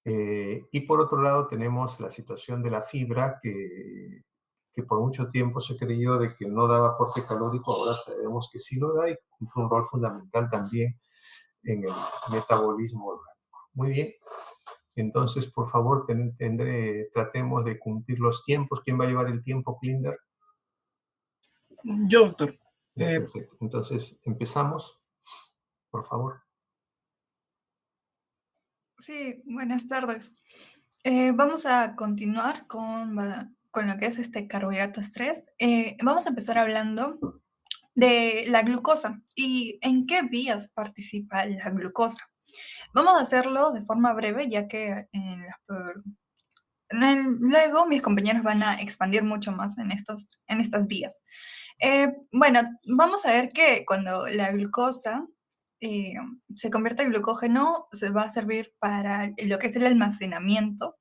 Y por otro lado tenemos la situación de la fibra, que por mucho tiempo se creyó de que no daba aporte calórico, ahora sabemos que sí lo da y cumple un rol fundamental también en el metabolismo orgánico. Muy bien, entonces por favor tratemos de cumplir los tiempos. ¿Quién va a llevar el tiempo, Klinder? Yo, doctor. Ya, perfecto. Entonces empezamos, por favor. Sí, buenas tardes. Vamos a continuar con lo que es carbohidratos 3. Vamos a empezar hablando de la glucosa y en qué vías participa la glucosa. Vamos a hacerlo de forma breve, ya que luego mis compañeros van a expandir mucho más en estas vías. Bueno, vamos a ver que cuando la glucosa se convierte en glucógeno, se va a servir para lo que es el almacenamiento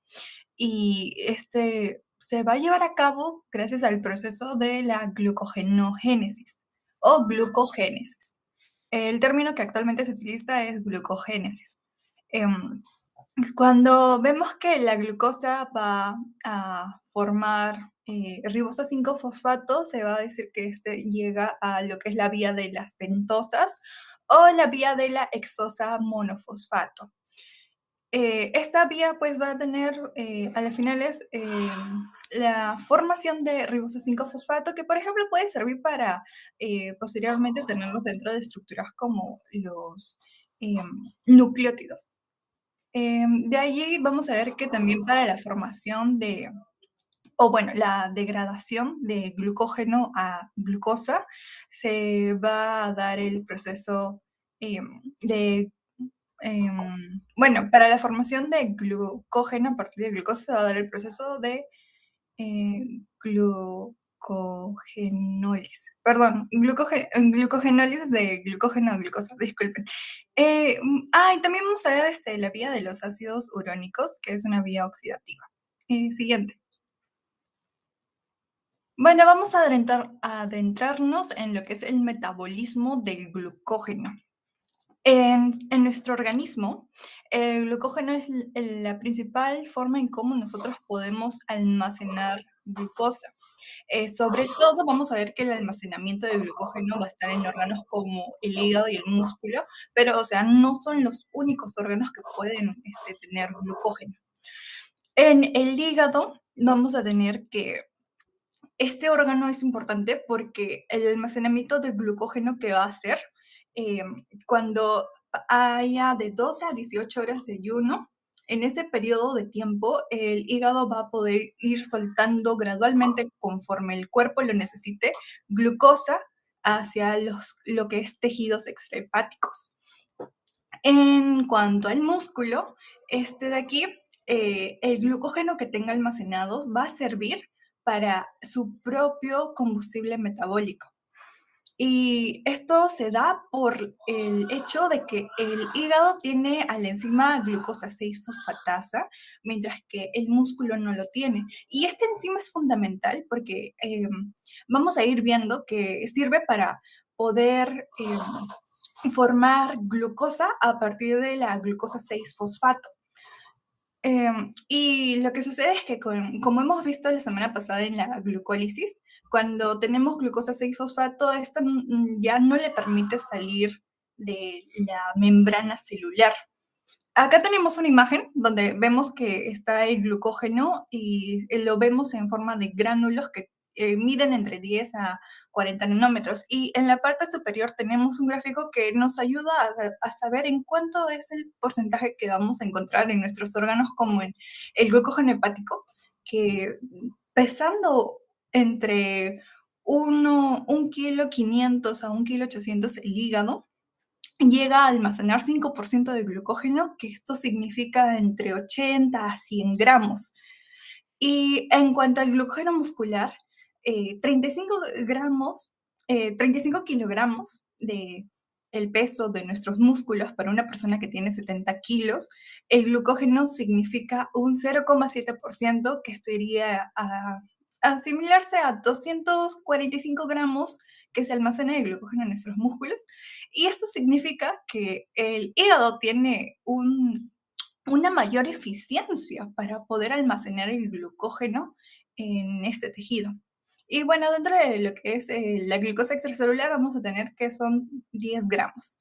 y se va a llevar a cabo gracias al proceso de la glucogenogénesis o glucogénesis. El término que actualmente se utiliza es glucogénesis. Cuando vemos que la glucosa va a formar ribosa 5-fosfato, se va a decir que llega a lo que es la vía de las pentosas o la vía de la hexosa monofosfato. Esta vía pues va a tener a las finales la formación de ribosa 5-fosfato, que por ejemplo puede servir para posteriormente tenerlos dentro de estructuras como los nucleótidos. De allí vamos a ver que también para la formación la degradación de glucógeno a glucosa, se va a dar el proceso para la formación de glucógeno a partir de glucosa se va a dar el proceso de glucogenólisis de glucógeno a glucosa, disculpen. Y también vamos a ver la vía de los ácidos urónicos, que es una vía oxidativa. Siguiente. Bueno, vamos a adentrarnos en lo que es el metabolismo del glucógeno. En nuestro organismo, el glucógeno es la principal forma en cómo nosotros podemos almacenar glucosa. Sobre todo vamos a ver que el almacenamiento de glucógeno va a estar en órganos como el hígado y el músculo, pero o sea, no son los únicos órganos que pueden tener glucógeno. En el hígado vamos a tener que este órgano es importante porque el almacenamiento de glucógeno que va a hacer cuando haya de 12 a 18 horas de ayuno, en este periodo de tiempo, el hígado va a poder ir soltando gradualmente, conforme el cuerpo lo necesite, glucosa hacia lo que es tejidos extrahepáticos. En cuanto al músculo, de aquí, el glucógeno que tenga almacenado va a servir para su propio combustible metabólico. Y esto se da por el hecho de que el hígado tiene a la enzima glucosa 6-fosfatasa, mientras que el músculo no lo tiene. Y esta enzima es fundamental porque vamos a ir viendo que sirve para poder formar glucosa a partir de la glucosa 6-fosfato. Y lo que sucede es que, como hemos visto la semana pasada en la glucólisis, cuando tenemos glucosa 6-fosfato, esta ya no le permite salir de la membrana celular. Acá tenemos una imagen donde vemos que está el glucógeno y lo vemos en forma de gránulos que miden entre 10 a 40 nanómetros. Y en la parte superior tenemos un gráfico que nos ayuda a saber en cuánto es el porcentaje que vamos a encontrar en nuestros órganos, como en el glucógeno hepático, que pesando entre 1,5 kg a 1,8 kg el hígado, llega a almacenar 5% de glucógeno, que esto significa entre 80 a 100 gramos. Y en cuanto al glucógeno muscular, 35 kilogramos de el peso de nuestros músculos para una persona que tiene 70 kilos, el glucógeno significa un 0,7%, que sería a asimilarse a 245 gramos que se almacena de glucógeno en nuestros músculos. Y eso significa que el hígado tiene una mayor eficiencia para poder almacenar el glucógeno en este tejido. Y bueno, dentro de lo que es la glucosa extracelular vamos a tener que son 10 gramos.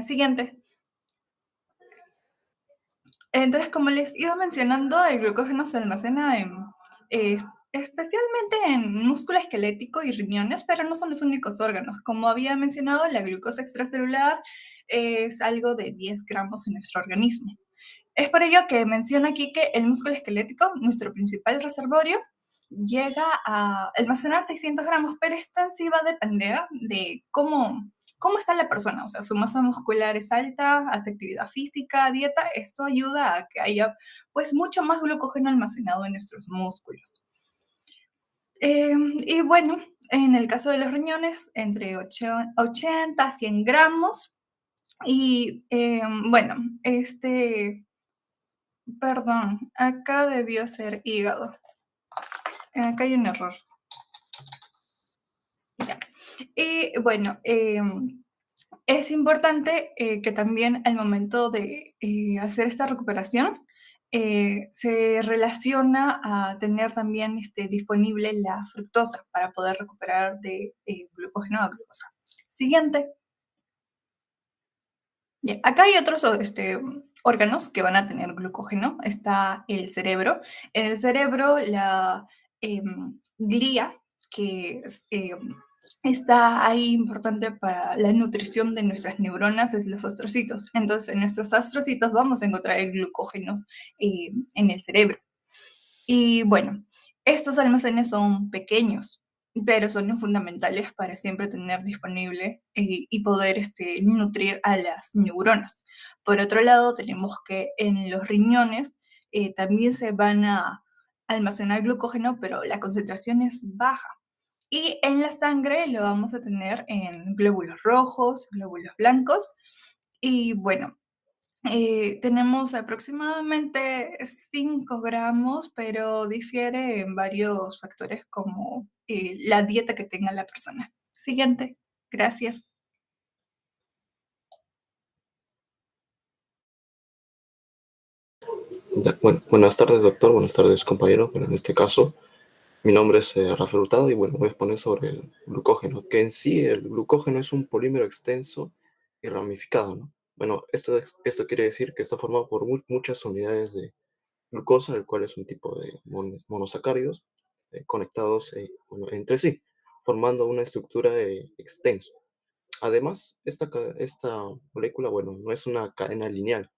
Siguiente. Entonces, como les iba mencionando, el glucógeno se almacena especialmente en músculo esquelético y riñones, pero no son los únicos órganos. Como había mencionado, la glucosa extracelular es algo de 10 gramos en nuestro organismo. Es por ello que menciona aquí que el músculo esquelético, nuestro principal reservorio, llega a almacenar 600 gramos, pero esto en sí va a depender de cómo está la persona. O sea, su masa muscular es alta, hace actividad física, dieta. Esto ayuda a que haya pues mucho más glucógeno almacenado en nuestros músculos. Y bueno, en el caso de los riñones, entre 80 a 100 gramos. Y bueno, perdón, acá debió ser hígado. Acá hay un error. Ya. Y bueno, es importante que también al momento de hacer esta recuperación se relaciona a tener también disponible la fructosa para poder recuperar de glucógeno a glucosa. Siguiente. Bien, acá hay otros órganos que van a tener glucógeno. Está el cerebro. En el cerebro, la glía, que está ahí importante para la nutrición de nuestras neuronas, es los astrocitos. Entonces, en nuestros astrocitos vamos a encontrar el glucógeno en el cerebro. Y bueno, estos almacenes son pequeños, pero son fundamentales para siempre tener disponible y poder nutrir a las neuronas. Por otro lado, tenemos que en los riñones también se van a almacenar glucógeno, pero la concentración es baja. Y en la sangre lo vamos a tener en glóbulos rojos, glóbulos blancos. Y bueno, tenemos aproximadamente 5 gramos, pero difiere en varios factores como la dieta que tenga la persona. Siguiente. Gracias. Buenas tardes, doctor. Buenas tardes, compañero. Bueno, en este caso, mi nombre es Rafael Hurtado y bueno, voy a exponer sobre el glucógeno, que en sí el glucógeno es un polímero extenso y ramificado, ¿no? Bueno, esto quiere decir que está formado por muchas unidades de glucosa, el cual es un tipo de monosacáridos conectados entre sí, formando una estructura extensa. Además, esta molécula, bueno, no es una cadena lineal,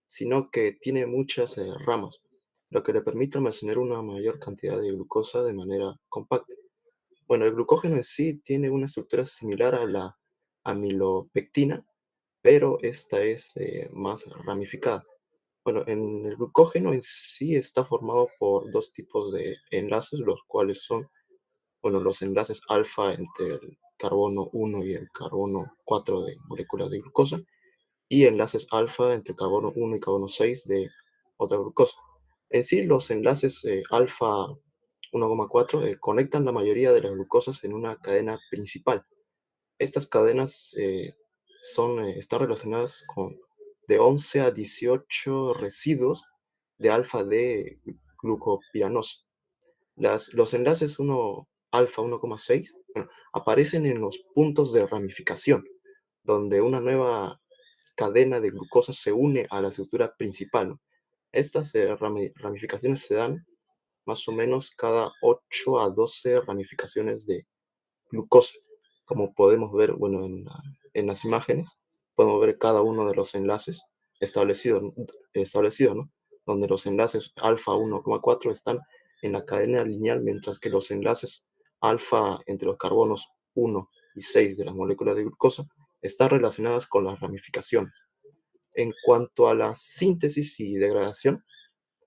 sino que tiene muchas ramas, lo que le permite almacenar una mayor cantidad de glucosa de manera compacta. Bueno, el glucógeno en sí tiene una estructura similar a la amilopectina, pero esta es más ramificada. Bueno, en el glucógeno en sí está formado por dos tipos de enlaces, los cuales son, bueno, los enlaces alfa entre el carbono 1 y el carbono 4 de moléculas de glucosa, y enlaces alfa entre carbono 1 y carbono 6 de otra glucosa. En sí, los enlaces alfa 1,4 conectan la mayoría de las glucosas en una cadena principal. Estas cadenas están relacionadas con de 11 a 18 residuos de alfa de glucopiranosa. Los enlaces alfa 1,6 aparecen en los puntos de ramificación, donde una nueva cadena de glucosa se une a la estructura principal, ¿no? Estas ramificaciones se dan más o menos cada 8 a 12 ramificaciones de glucosa. Como podemos ver, bueno, en las imágenes, podemos ver cada uno de los enlaces establecido, ¿no? Donde los enlaces alfa 1,4 están en la cadena lineal, mientras que los enlaces alfa entre los carbonos 1 y 6 de las moléculas de glucosa están relacionadas con las ramificaciones. En cuanto a la síntesis y degradación,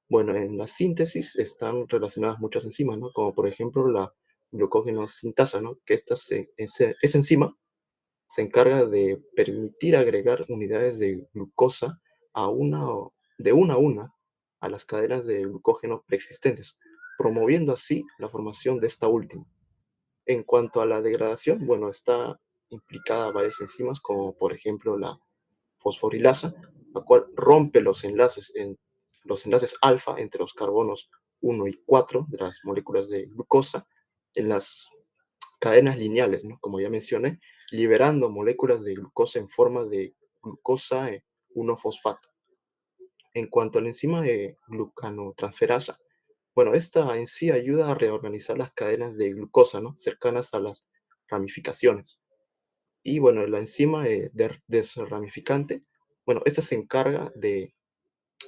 bueno, en la síntesis están relacionadas muchas enzimas, ¿no? Como por ejemplo la glucógeno sintasa, ¿no? Que esa enzima se encarga de permitir agregar unidades de glucosa de una a una a las cadenas de glucógeno preexistentes, promoviendo así la formación de esta última. En cuanto a la degradación, bueno, está implicada varias enzimas, como por ejemplo la fosforilasa, la cual rompe los enlaces alfa entre los carbonos 1 y 4 de las moléculas de glucosa en las cadenas lineales, ¿no? Como ya mencioné, liberando moléculas de glucosa en forma de glucosa 1-fosfato. En cuanto a la enzima de glucanotransferasa, bueno, esta en sí ayuda a reorganizar las cadenas de glucosa, ¿no? Cercanas a las ramificaciones. Y bueno, la enzima desramificante, bueno, esta se encarga de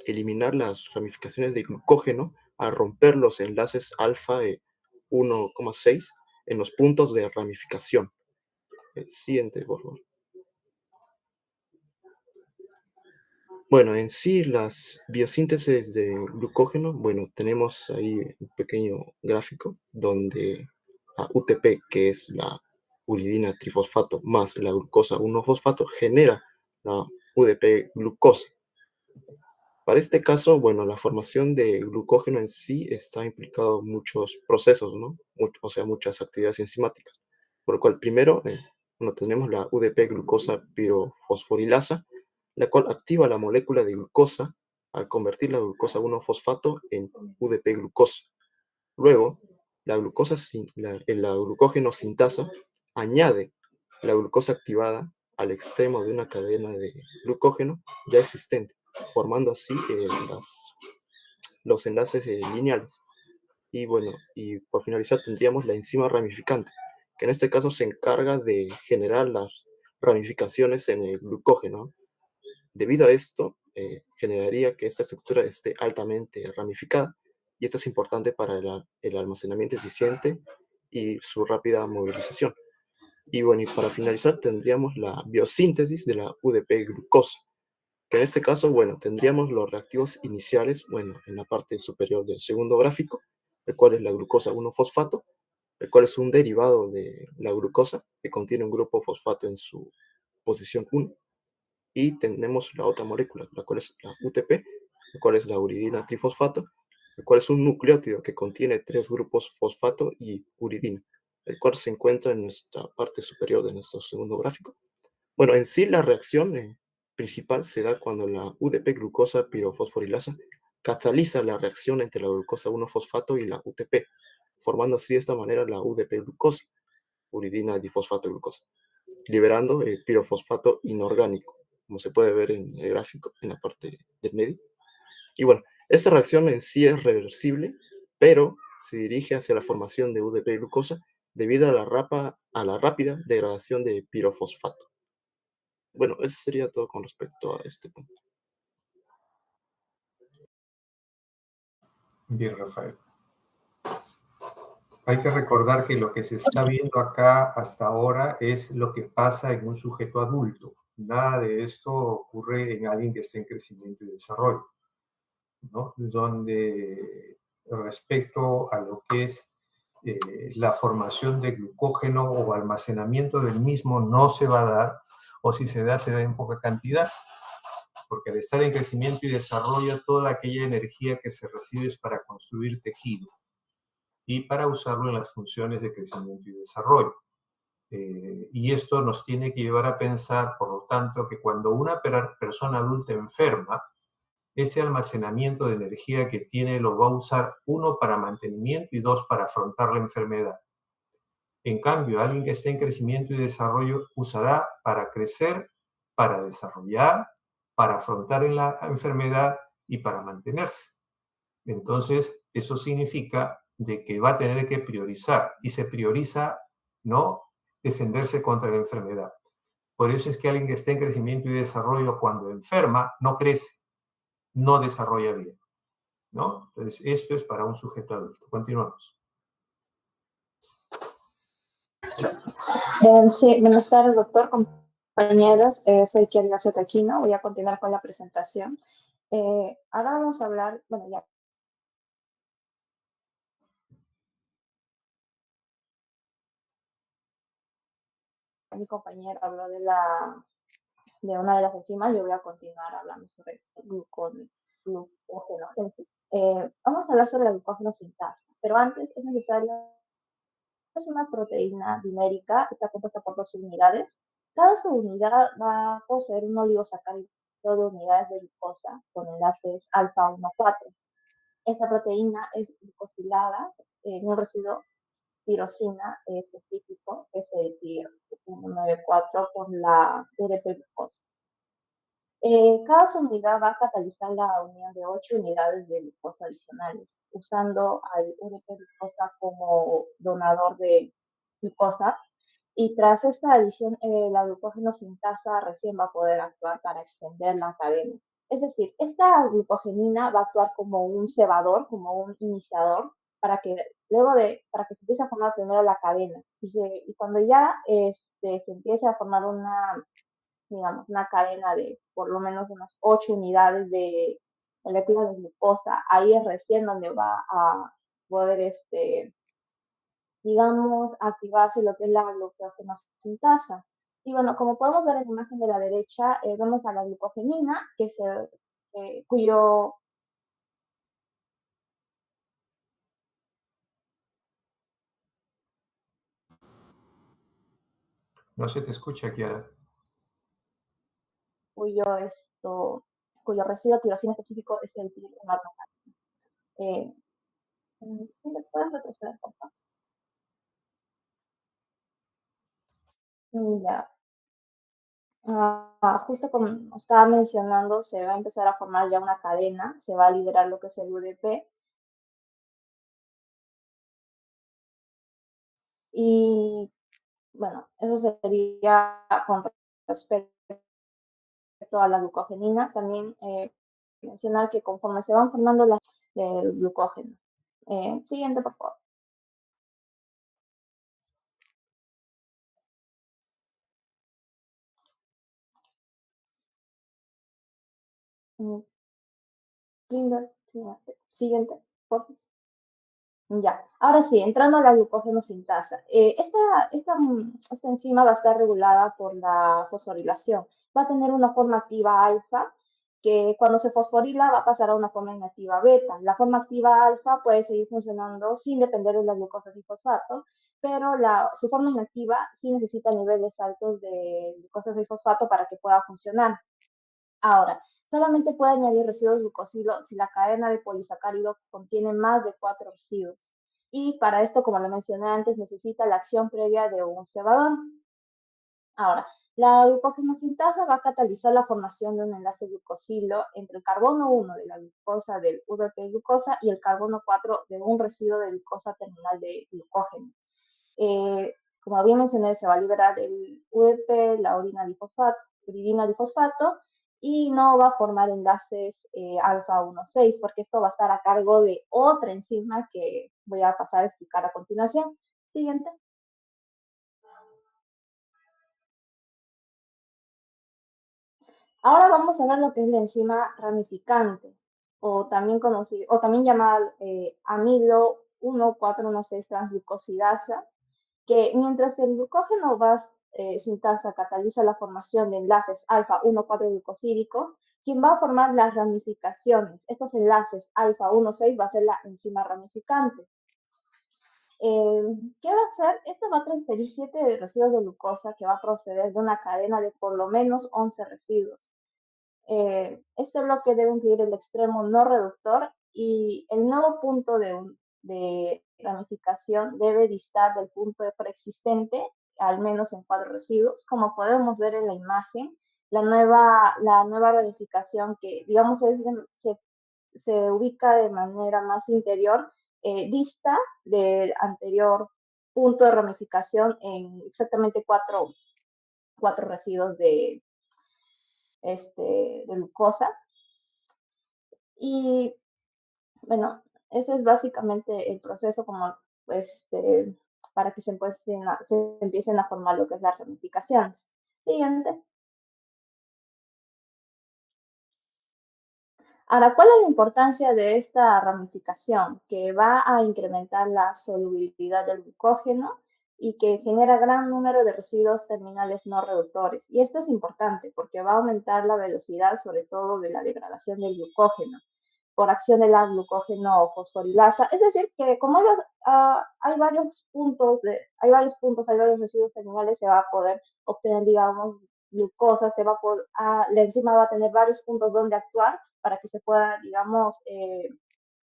eliminar las ramificaciones de glucógeno al romper los enlaces alfa 1,6 en los puntos de ramificación. Siguiente, por favor. Bueno, en sí, las biosíntesis de glucógeno, bueno, tenemos ahí un pequeño gráfico donde la UTP, que es la uridina trifosfato más la glucosa 1-fosfato, genera la UDP glucosa. Para este caso, bueno, la formación de glucógeno en sí está implicado en muchos procesos, ¿no? O sea, muchas actividades enzimáticas. Por lo cual, primero, bueno, tenemos la UDP glucosa pirofosforilasa, la cual activa la molécula de glucosa al convertir la glucosa 1-fosfato en UDP glucosa. Luego, la glucógeno sintasa añade la glucosa activada al extremo de una cadena de glucógeno ya existente, formando así los enlaces lineales. Y bueno, y por finalizar tendríamos la enzima ramificante, que en este caso se encarga de generar las ramificaciones en el glucógeno. Debido a esto, generaría que esta estructura esté altamente ramificada, y esto es importante para el almacenamiento eficiente y su rápida movilización. Y bueno, y para finalizar tendríamos la biosíntesis de la UDP glucosa, que en este caso, bueno, tendríamos los reactivos iniciales, bueno, en la parte superior del segundo gráfico, el cual es la glucosa 1-fosfato, el cual es un derivado de la glucosa, que contiene un grupo fosfato en su posición 1, y tenemos la otra molécula, la cual es la UTP, la cual es la uridina trifosfato, el cual es un nucleótido que contiene 3 grupos fosfato y uridina, el cual se encuentra en nuestra parte superior de nuestro segundo gráfico. Bueno, en sí la reacción principal se da cuando la UDP glucosa pirofosforilasa cataliza la reacción entre la glucosa 1-fosfato y la UTP, formando así de esta manera la UDP glucosa, uridina difosfato glucosa, liberando el pirofosfato inorgánico, como se puede ver en el gráfico, en la parte del medio. Y bueno, esta reacción en sí es reversible, pero se dirige hacia la formación de UDP glucosa debido a la rápida degradación de pirofosfato. Bueno, eso sería todo con respecto a este punto. Bien, Rafael. Hay que recordar que lo que se está viendo acá hasta ahora es lo que pasa en un sujeto adulto. Nada de esto ocurre en alguien que esté en crecimiento y desarrollo, ¿no? Donde respecto a lo que es la formación de glucógeno o almacenamiento del mismo no se va a dar, o si se da en poca cantidad, porque al estar en crecimiento y desarrollo, toda aquella energía que se recibe es para construir tejido y para usarlo en las funciones de crecimiento y desarrollo. Y esto nos tiene que llevar a pensar, por lo tanto, que cuando una persona adulta enferma, ese almacenamiento de energía que tiene lo va a usar, 1, para mantenimiento y 2, para afrontar la enfermedad. En cambio, alguien que esté en crecimiento y desarrollo usará para crecer, para desarrollar, para afrontar la enfermedad y para mantenerse. Entonces, eso significa de que va a tener que priorizar, y se prioriza, ¿no?, defenderse contra la enfermedad. Por eso es que alguien que esté en crecimiento y desarrollo, cuando enferma, no crece, no desarrolla bien, ¿no? Entonces, esto es para un sujeto adulto. Continuamos. Sí, buenas tardes, doctor, compañeros. Soy Kiara Zetachino. Voy a continuar con la presentación. Ahora vamos a hablar, bueno, ya mi compañero habló de una de las enzimas. Yo voy a continuar hablando sobre glucogenogénesis. Vamos a hablar sobre la glucógeno sintasa, pero antes es necesario. Es una proteína dimérica, está compuesta por 2 subunidades. Cada subunidad va a poseer un oligosacárido depósito de unidades de glucosa con enlaces alfa 1,4. Esta proteína es glucosilada en un residuo tirosina específico, que es el TIR 194 por la UDP-glucosa. Cada subunidad va a catalizar la unión de 8 unidades de glucosa adicionales, usando al UDP-glucosa como donador de glucosa. Y tras esta adición, la glucógeno sintasa recién va a poder actuar para extender la cadena. Es decir, esta glucogenina va a actuar como un cebador, como un iniciador, para que para que se empiece a formar primero la cadena. Y cuando ya se empiece a formar digamos, una cadena de por lo menos unas 8 unidades de moléculas de glucosa, ahí es recién donde va a poder, digamos, activarse lo que es la glucógeno sintasa. Y bueno, como podemos ver en la imagen de la derecha, vemos a la glucogenina, cuyo... No se te escucha, Kiara. cuyo residuo tirosina específico es el TIR 1. ¿Puedes retroceder, por favor? Ya. Justo como estaba mencionando, se va a empezar a formar ya una cadena, se va a liberar lo que es el UDP. Y bueno, eso sería con respecto a la glucogenina. También mencionar que conforme se van formando las del glucógeno. Siguiente, por favor. Siguiente, por favor. Ya, ahora sí, entrando a la glucógeno sintasa. Esta enzima va a estar regulada por la fosforilación. Va a tener una forma activa alfa, que cuando se fosforila va a pasar a una forma inactiva beta. La forma activa alfa puede seguir funcionando sin depender de la glucosa sin fosfato, pero su forma inactiva sí necesita niveles altos de glucosa sin fosfato para que pueda funcionar. Ahora, solamente puede añadir residuos glucosilos si la cadena de polisacárido contiene más de 4 residuos. Y para esto, como lo mencioné antes, necesita la acción previa de un cebador. Ahora, la glucógenosintasa va a catalizar la formación de un enlace glucosilo entre el carbono 1 de la glucosa del UDP-glucosa y el carbono 4 de un residuo de glucosa terminal de glucógeno. Como bien mencioné, se va a liberar el UDP, la uridina difosfato, y no va a formar enlaces alfa 1,6, porque esto va a estar a cargo de otra enzima que voy a pasar a explicar a continuación. Siguiente. Ahora vamos a ver lo que es la enzima ramificante, o también llamada amilo 1,4,1,6 transglucosidasa, que mientras el glucógeno sintasa cataliza la formación de enlaces alfa 1,4 glucosídicos, quien va a formar las ramificaciones. Estos enlaces alfa 1,6 va a ser la enzima ramificante. ¿Qué va a hacer? Esto va a transferir 7 residuos de glucosa que va a proceder de una cadena de por lo menos 11 residuos. Este bloque debe incluir el extremo no reductor y el nuevo punto de ramificación debe distar del punto de preexistente, al menos en 4 residuos. Como podemos ver en la imagen, la nueva ramificación que, digamos, se ubica de manera más interior, dista del anterior punto de ramificación en exactamente 4 residuos de glucosa. Y bueno, ese es básicamente el proceso para que se empiecen a formar lo que es las ramificaciones. Siguiente. Ahora, ¿cuál es la importancia de esta ramificación? Que va a incrementar la solubilidad del glucógeno y que genera gran número de residuos terminales no reductores. Y esto es importante porque va a aumentar la velocidad, sobre todo, de la degradación del glucógeno por acción de la glucógeno fosforilasa. Es decir, que como hay varios residuos terminales, se va a poder obtener, digamos, glucosa, la enzima va a tener varios puntos donde actuar para que se pueda, digamos,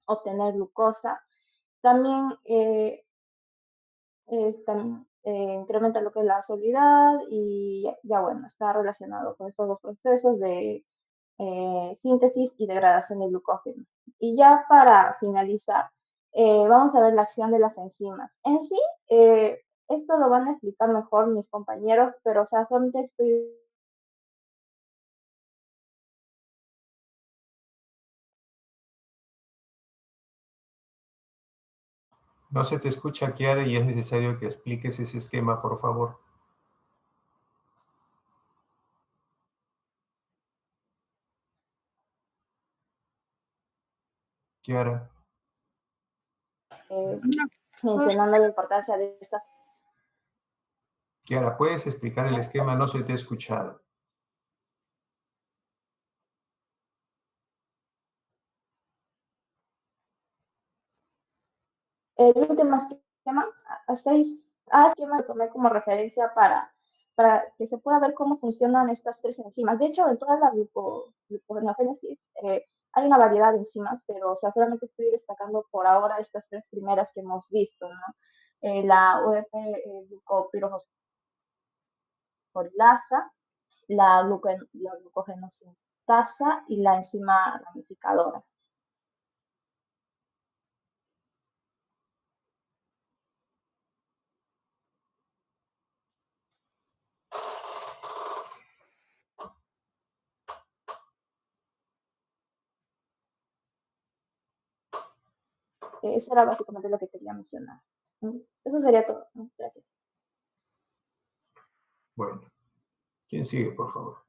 obtener glucosa. También incrementa lo que es la solubilidad y ya bueno, está relacionado con estos dos procesos de síntesis y degradación de glucógeno. Y ya para finalizar, vamos a ver la acción de las enzimas. En sí, esto lo van a explicar mejor mis compañeros, pero o sea, solamente estoy... No se te escucha, Kiara, y es necesario que expliques ese esquema, por favor. Kiara. mencionando la importancia de esta... Kiara, ¿puedes explicar el esquema? No se te ha escuchado. El último esquema, esquema lo tomé como referencia para que se pueda ver cómo funcionan estas tres enzimas. De hecho, en toda la gluconeogénesis hay una variedad de enzimas, pero o sea, solamente estoy destacando por ahora estas tres primeras que hemos visto, ¿no? La UDP glucopirofosforilasa, la glucogenosintasa y la enzima ramificadora. Eso era básicamente lo que quería mencionar. Eso sería todo. Gracias. Bueno, ¿quién sigue, por favor?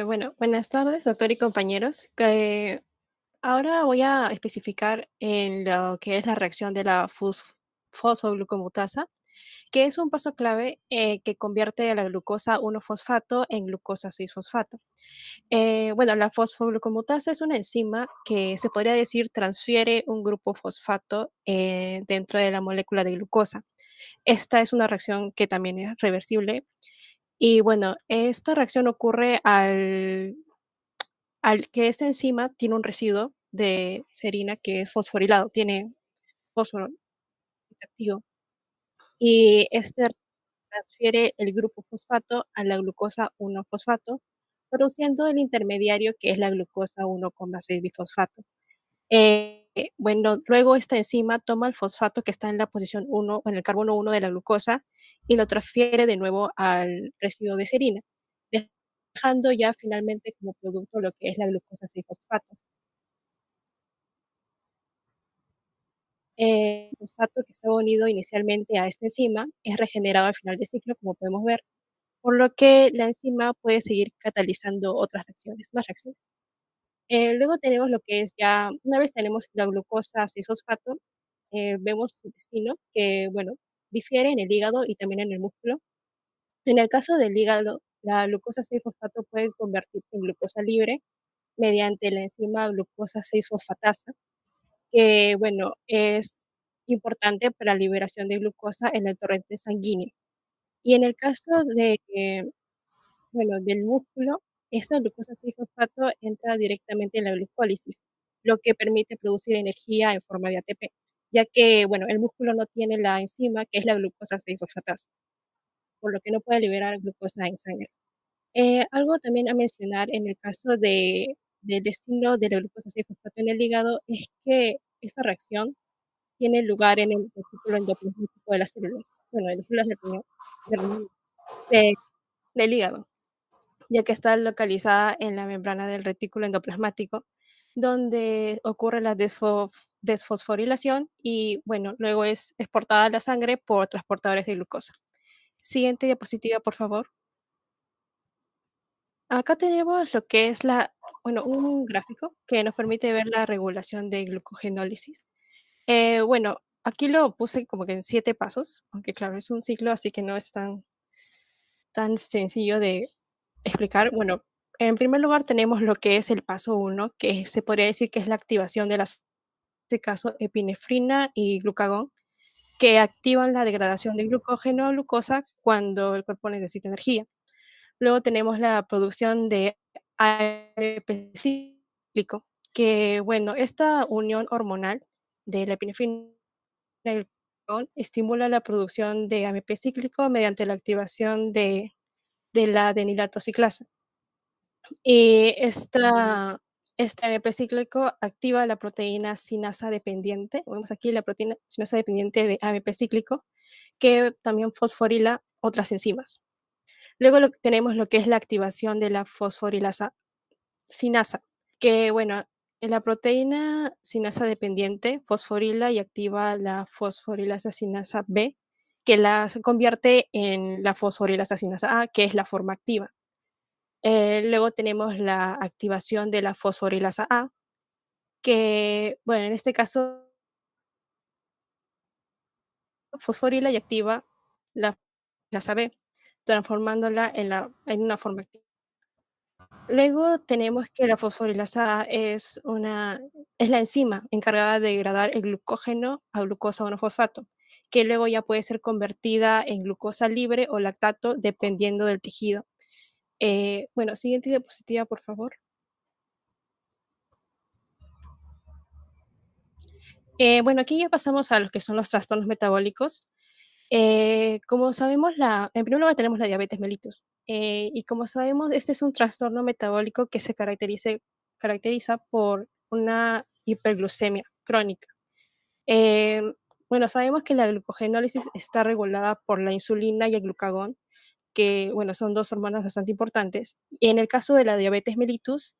Bueno, buenas tardes, doctor y compañeros. Ahora voy a especificar en lo que es la reacción de la fosfoglucomutasa, que es un paso clave que convierte a la glucosa 1-fosfato en glucosa 6-fosfato. Bueno, la fosfoglucomutasa es una enzima que se podría decir transfiere un grupo fosfato dentro de la molécula de glucosa. Esta es una reacción que también es reversible. Y bueno, esta reacción ocurre al que esta enzima tiene un residuo de serina que es fosforilado, tiene fósforo activo. Y este transfiere el grupo fosfato a la glucosa 1-fosfato, produciendo el intermediario que es la glucosa 1,6-bifosfato. Bueno, luego esta enzima toma el fosfato que está en la posición 1 o en el carbono 1 de la glucosa y lo transfiere de nuevo al residuo de serina, dejando ya finalmente como producto lo que es la glucosa 6-fosfato. El fosfato que estaba unido inicialmente a esta enzima es regenerado al final del ciclo, como podemos ver, por lo que la enzima puede seguir catalizando otras reacciones, más reacciones. Luego tenemos lo que es ya, una vez tenemos la glucosa 6-fosfato, vemos su destino, que bueno, difiere en el hígado y también en el músculo. En el caso del hígado, la glucosa 6-fosfato puede convertirse en glucosa libre mediante la enzima glucosa 6-fosfatasa, que bueno, es importante para la liberación de glucosa en el torrente sanguíneo. Y en el caso de, bueno, del músculo, esta glucosa 6-fosfato entra directamente en la glucólisis, lo que permite producir energía en forma de ATP, ya que, bueno, el músculo no tiene la enzima que es la glucosa 6-fosfatasa, por lo que no puede liberar glucosa en sangre. Algo también a mencionar en el caso del destino de la glucosa 6-fosfato en el hígado es que esta reacción tiene lugar en el retículo endoplasmático de las células, bueno, de las células de- del hígado, ya que está localizada en la membrana del retículo endoplasmático, donde ocurre la desfosforilación y, bueno, luego es exportada a la sangre por transportadores de glucosa. Siguiente diapositiva, por favor. Acá tenemos lo que es bueno, un gráfico que nos permite ver la regulación de glucogenólisis. Bueno, aquí lo puse como que en 7 pasos, aunque claro, es un ciclo, así que no es tan sencillo de explicar. Bueno, en primer lugar tenemos lo que es el paso 1, que se podría decir que es la activación de las, en este caso, epinefrina y glucagón, que activan la degradación de glucógeno a glucosa cuando el cuerpo necesita energía. Luego tenemos la producción de AMP cíclico, que bueno, esta unión hormonal de la epinefrina y el glucagón estimula la producción de AMP cíclico mediante la activación de la adenilato ciclasa. Y este AMP cíclico activa la proteína sinasa dependiente. Vemos aquí la proteína sinasa dependiente de AMP cíclico, que también fosforila otras enzimas. Luego tenemos lo que es la activación de la fosforilasa sinasa, que bueno, en la proteína sinasa dependiente fosforila y activa la fosforilasa sinasa B, que la convierte en la fosforilasa sinasa A, que es la forma activa. Luego tenemos la activación de la fosforilasa A, que, bueno, en este caso fosforila y activa la fosforilasa B, transformándola en una forma activa. Luego tenemos que la fosforilasa A es la enzima encargada de degradar el glucógeno a glucosa 1-fosfato, que luego ya puede ser convertida en glucosa libre o lactato dependiendo del tejido. Bueno, siguiente diapositiva, por favor. Bueno, aquí ya pasamos a los que son los trastornos metabólicos. Como sabemos, en primer lugar tenemos la diabetes mellitus. Y como sabemos, este es un trastorno metabólico que se caracteriza por una hiperglucemia crónica. Eh, bueno, sabemos que la glucogenólisis está regulada por la insulina y el glucagón, que bueno, son dos hormonas bastante importantes. Y en el caso de la diabetes mellitus,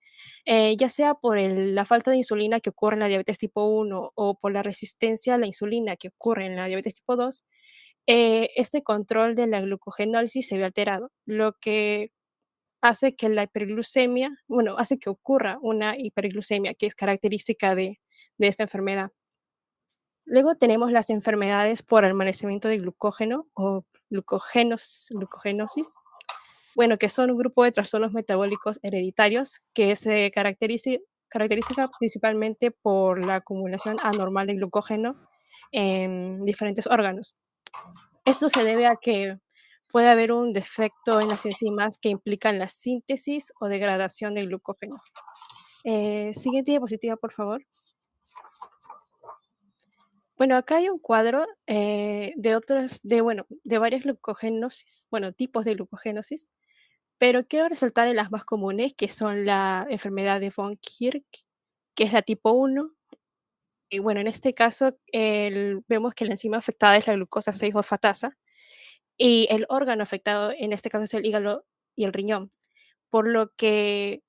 ya sea por la falta de insulina que ocurre en la diabetes tipo 1 o por la resistencia a la insulina que ocurre en la diabetes tipo 2, este control de la glucogenólisis se ve alterado, lo que hace que la hiperglucemia, bueno, hace que ocurra una hiperglucemia, que es característica de esta enfermedad. Luego tenemos las enfermedades por almacenamiento de glucógeno o glucogenosis, bueno, que son un grupo de trastornos metabólicos hereditarios que se caracteriza principalmente por la acumulación anormal de glucógeno en diferentes órganos. Esto se debe a que puede haber un defecto en las enzimas que implican la síntesis o degradación del glucógeno. Siguiente diapositiva, por favor. Bueno, acá hay un cuadro de varias glucogenosis, bueno, tipos de glucogenosis, pero quiero resaltar en las más comunes, que son la enfermedad de von Kirch, que es la tipo 1. Y bueno, en este caso vemos que la enzima afectada es la glucosa 6-fosfatasa y el órgano afectado en este caso es el hígado y el riñón, por lo que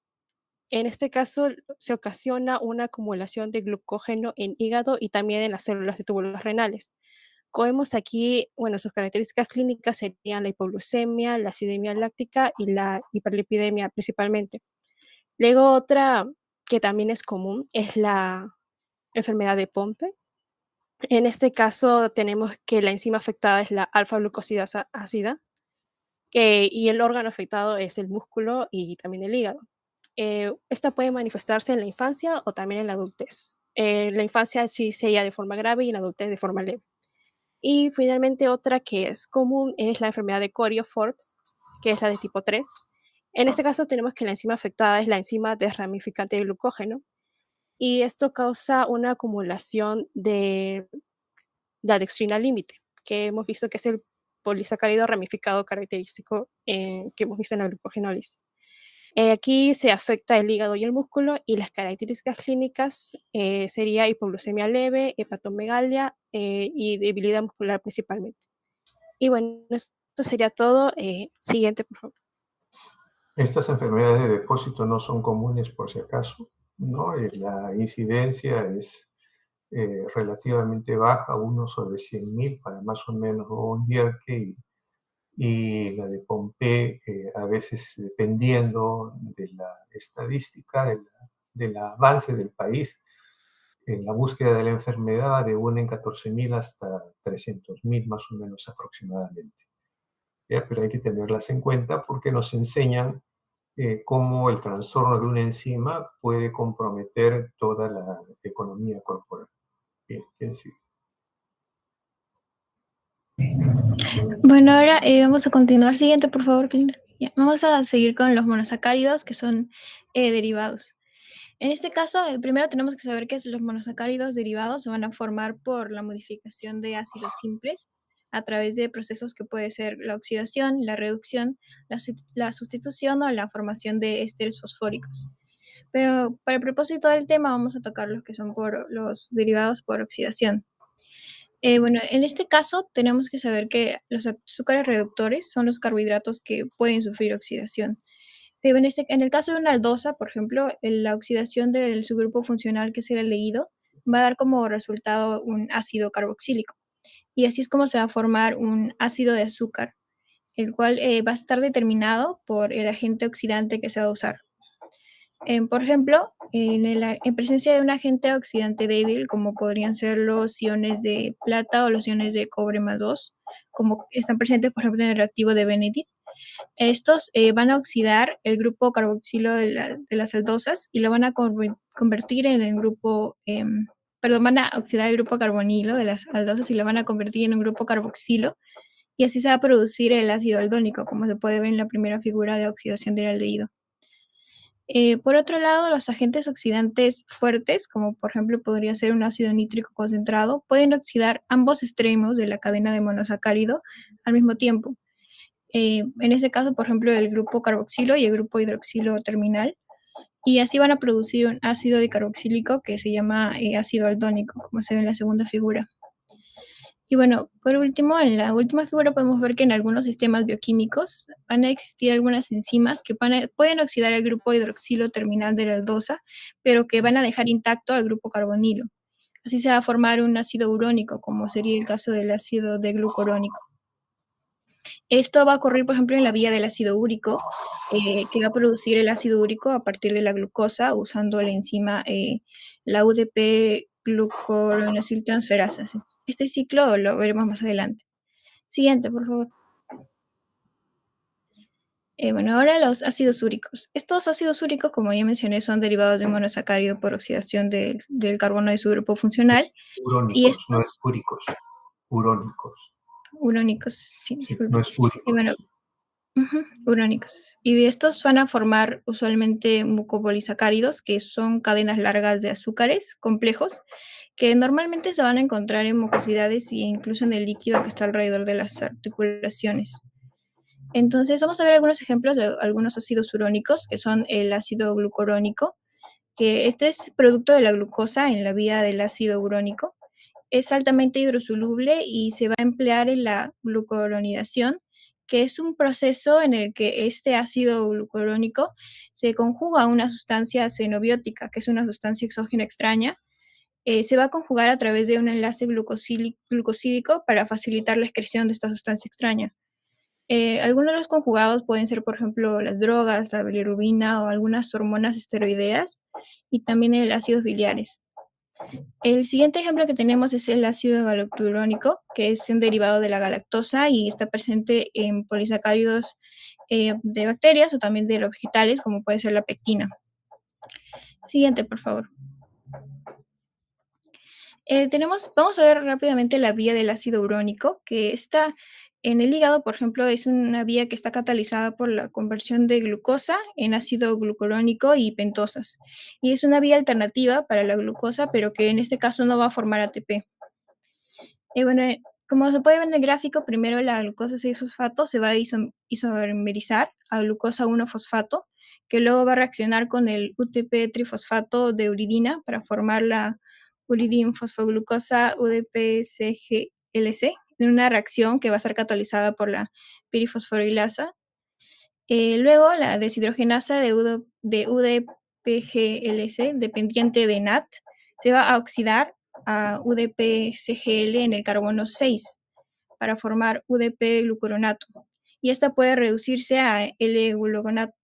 en este caso se ocasiona una acumulación de glucógeno en hígado y también en las células de túbulos renales. Como vemos aquí, bueno, sus características clínicas serían la hipoglucemia, la acidemia láctica y la hiperlipidemia principalmente. Luego otra que también es común es la enfermedad de Pompe. En este caso tenemos que la enzima afectada es la alfa-glucosidasa ácida y el órgano afectado es el músculo y también el hígado. Esta puede manifestarse en la infancia o también en la adultez. En la infancia sí sería de forma grave y en la adultez de forma leve. Y finalmente otra que es común es la enfermedad de Coriolis, que es la de tipo 3. En este caso tenemos que la enzima afectada es la enzima desramificante de glucógeno y esto causa una acumulación de la dextrina límite, que hemos visto que es el polisacárido ramificado característico que hemos visto en la glucogenólisis. Aquí se afecta el hígado y el músculo y las características clínicas sería hipoglucemia leve, hepatomegalia y debilidad muscular principalmente. Y bueno, esto sería todo. Siguiente, por favor. Estas enfermedades de depósito no son comunes por si acaso, ¿no? La incidencia es relativamente baja, 1 sobre 100.000 para más o menos von Gierke y la de Pompe, a veces dependiendo de la estadística, del avance del país, en la búsqueda de la enfermedad de 1 en 14.000 hasta 300.000 más o menos aproximadamente. ¿Ya? Pero hay que tenerlas en cuenta porque nos enseñan cómo el trastorno de una enzima puede comprometer toda la economía corporal. Bien, ¿quién sigue? Bueno, ahora vamos a continuar. Siguiente, por favor, Clinton. Ya, vamos a seguir con los monosacáridos, que son derivados. En este caso, primero tenemos que saber que los monosacáridos derivados se van a formar por la modificación de ácidos simples a través de procesos que puede ser la oxidación, la reducción, la sustitución o la formación de ésteres fosfóricos. Pero para el propósito del tema vamos a tocar los que son por los derivados por oxidación. Bueno, en este caso tenemos que saber que los azúcares reductores son los carbohidratos que pueden sufrir oxidación. En el caso de una aldosa, por ejemplo, la oxidación del subgrupo funcional que es el aldehído va a dar como resultado un ácido carboxílico. Y así es como se va a formar un ácido de azúcar, el cual va a estar determinado por el agente oxidante que se va a usar. Por ejemplo, en presencia de un agente oxidante débil, como podrían ser los iones de plata o los iones de cobre más 2, como están presentes, por ejemplo, en el reactivo de Benedict, estos van a oxidar el grupo carboxilo de las aldosas y lo van a convertir en el grupo, van a oxidar el grupo carbonilo de las aldosas y lo van a convertir en un grupo carboxilo, y así se va a producir el ácido aldónico, como se puede ver en la primera figura de oxidación del aldehído. Por otro lado, los agentes oxidantes fuertes, como por ejemplo podría ser un ácido nítrico concentrado, pueden oxidar ambos extremos de la cadena de monosacárido al mismo tiempo. En este caso, por ejemplo, el grupo carboxilo y el grupo hidroxilo terminal, y así van a producir un ácido dicarboxílico que se llama ácido aldónico, como se ve en la segunda figura. Y bueno, por último, en la última figura podemos ver que en algunos sistemas bioquímicos van a existir algunas enzimas que pueden oxidar el grupo hidroxilo terminal de la aldosa, pero que van a dejar intacto al grupo carbonilo. Así se va a formar un ácido urónico, como sería el caso del ácido de glucurónico. Esto va a ocurrir, por ejemplo, en la vía del ácido úrico, que va a producir el ácido úrico a partir de la glucosa usando la enzima, la UDP-glucoronosiltransferasa. ¿Sí? Este ciclo lo veremos más adelante. Siguiente, por favor. Bueno, ahora los ácidos úricos. Estos ácidos úricos, como ya mencioné, son derivados de un monosacárido por oxidación del carbono de su grupo funcional. Urónicos, no es úricos. Urónicos. Urónicos, sí, Sí, no es úricos. Y bueno, urónicos. Y estos van a formar usualmente mucopolisacáridos, que son cadenas largas de azúcares complejos, que normalmente se van a encontrar en mucosidades e incluso en el líquido que está alrededor de las articulaciones. Entonces, vamos a ver algunos ejemplos de algunos ácidos urónicos, que son el ácido glucurónico, que este es producto de la glucosa en la vía del ácido urónico. Es altamente hidrosoluble y se va a emplear en la glucuronidación, que es un proceso en el que este ácido glucurónico se conjuga a una sustancia xenobiótica, que es una sustancia exógena extraña. Se va a conjugar a través de un enlace glucosídico para facilitar la excreción de esta sustancia extraña. Algunos de los conjugados pueden ser, por ejemplo, las drogas, la bilirrubina o algunas hormonas esteroideas y también el ácidos biliares. El siguiente ejemplo que tenemos es el ácido galacturónico, que es un derivado de la galactosa y está presente en polisacáridos de bacterias o también de los vegetales, como puede ser la pectina. Siguiente, por favor. Vamos a ver rápidamente la vía del ácido urónico, que está en el hígado, por ejemplo, es una vía que está catalizada por la conversión de glucosa en ácido glucurónico y pentosas. Y es una vía alternativa para la glucosa, pero que en este caso no va a formar ATP. Bueno, como se puede ver en el gráfico, primero la glucosa 6-fosfato se va a isomerizar a glucosa 1-fosfato, que luego va a reaccionar con el UTP-trifosfato de uridina para formar la uridinfosfoglucosa UDP-CGLC, en una reacción que va a ser catalizada por la pirifosforilasa. Luego la deshidrogenasa de UDP-GLC, dependiente de NAT, se va a oxidar a UDP-CGL en el carbono 6 para formar UDP-glucuronato. Y esta puede reducirse a L-gluconato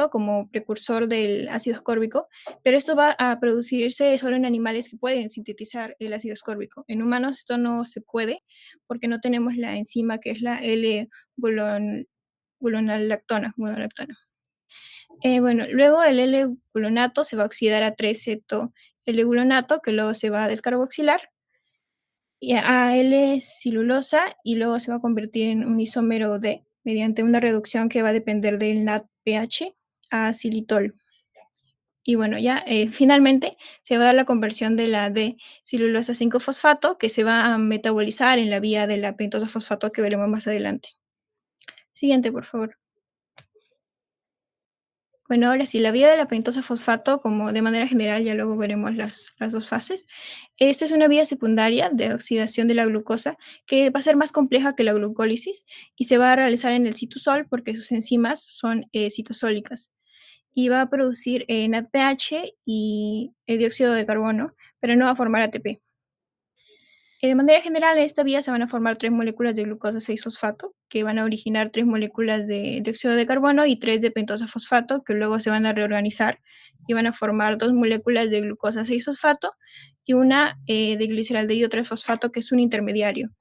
como precursor del ácido ascórbico, pero esto va a producirse solo en animales que pueden sintetizar el ácido ascórbico. En humanos esto no se puede porque no tenemos la enzima que es la L-gulonalactona. Bueno, luego el L-gluconato se va a oxidar a 3-ceto-L-gluconato, que luego se va a descarboxilar, y a L-cilulosa, y luego se va a convertir en un isómero D mediante una reducción que va a depender del NADPH a xilitol. Y bueno, ya finalmente se va a dar la conversión de la D-cilulosa 5-fosfato, que se va a metabolizar en la vía de la pentosa fosfato que veremos más adelante. Siguiente, por favor. Bueno, ahora sí, la vía de la pentosa fosfato, como de manera general, ya luego veremos las dos fases. Esta es una vía secundaria de oxidación de la glucosa que va a ser más compleja que la glucólisis y se va a realizar en el citosol porque sus enzimas son citosólicas. Y va a producir NADPH y el dióxido de carbono, pero no va a formar ATP. De manera general, en esta vía se van a formar 3 moléculas de glucosa 6-fosfato, que van a originar 3 moléculas de dióxido de carbono y 3 de pentosa fosfato, que luego se van a reorganizar y van a formar 2 moléculas de glucosa 6-fosfato y una de gliceraldehído 3-fosfato, que es un intermediario,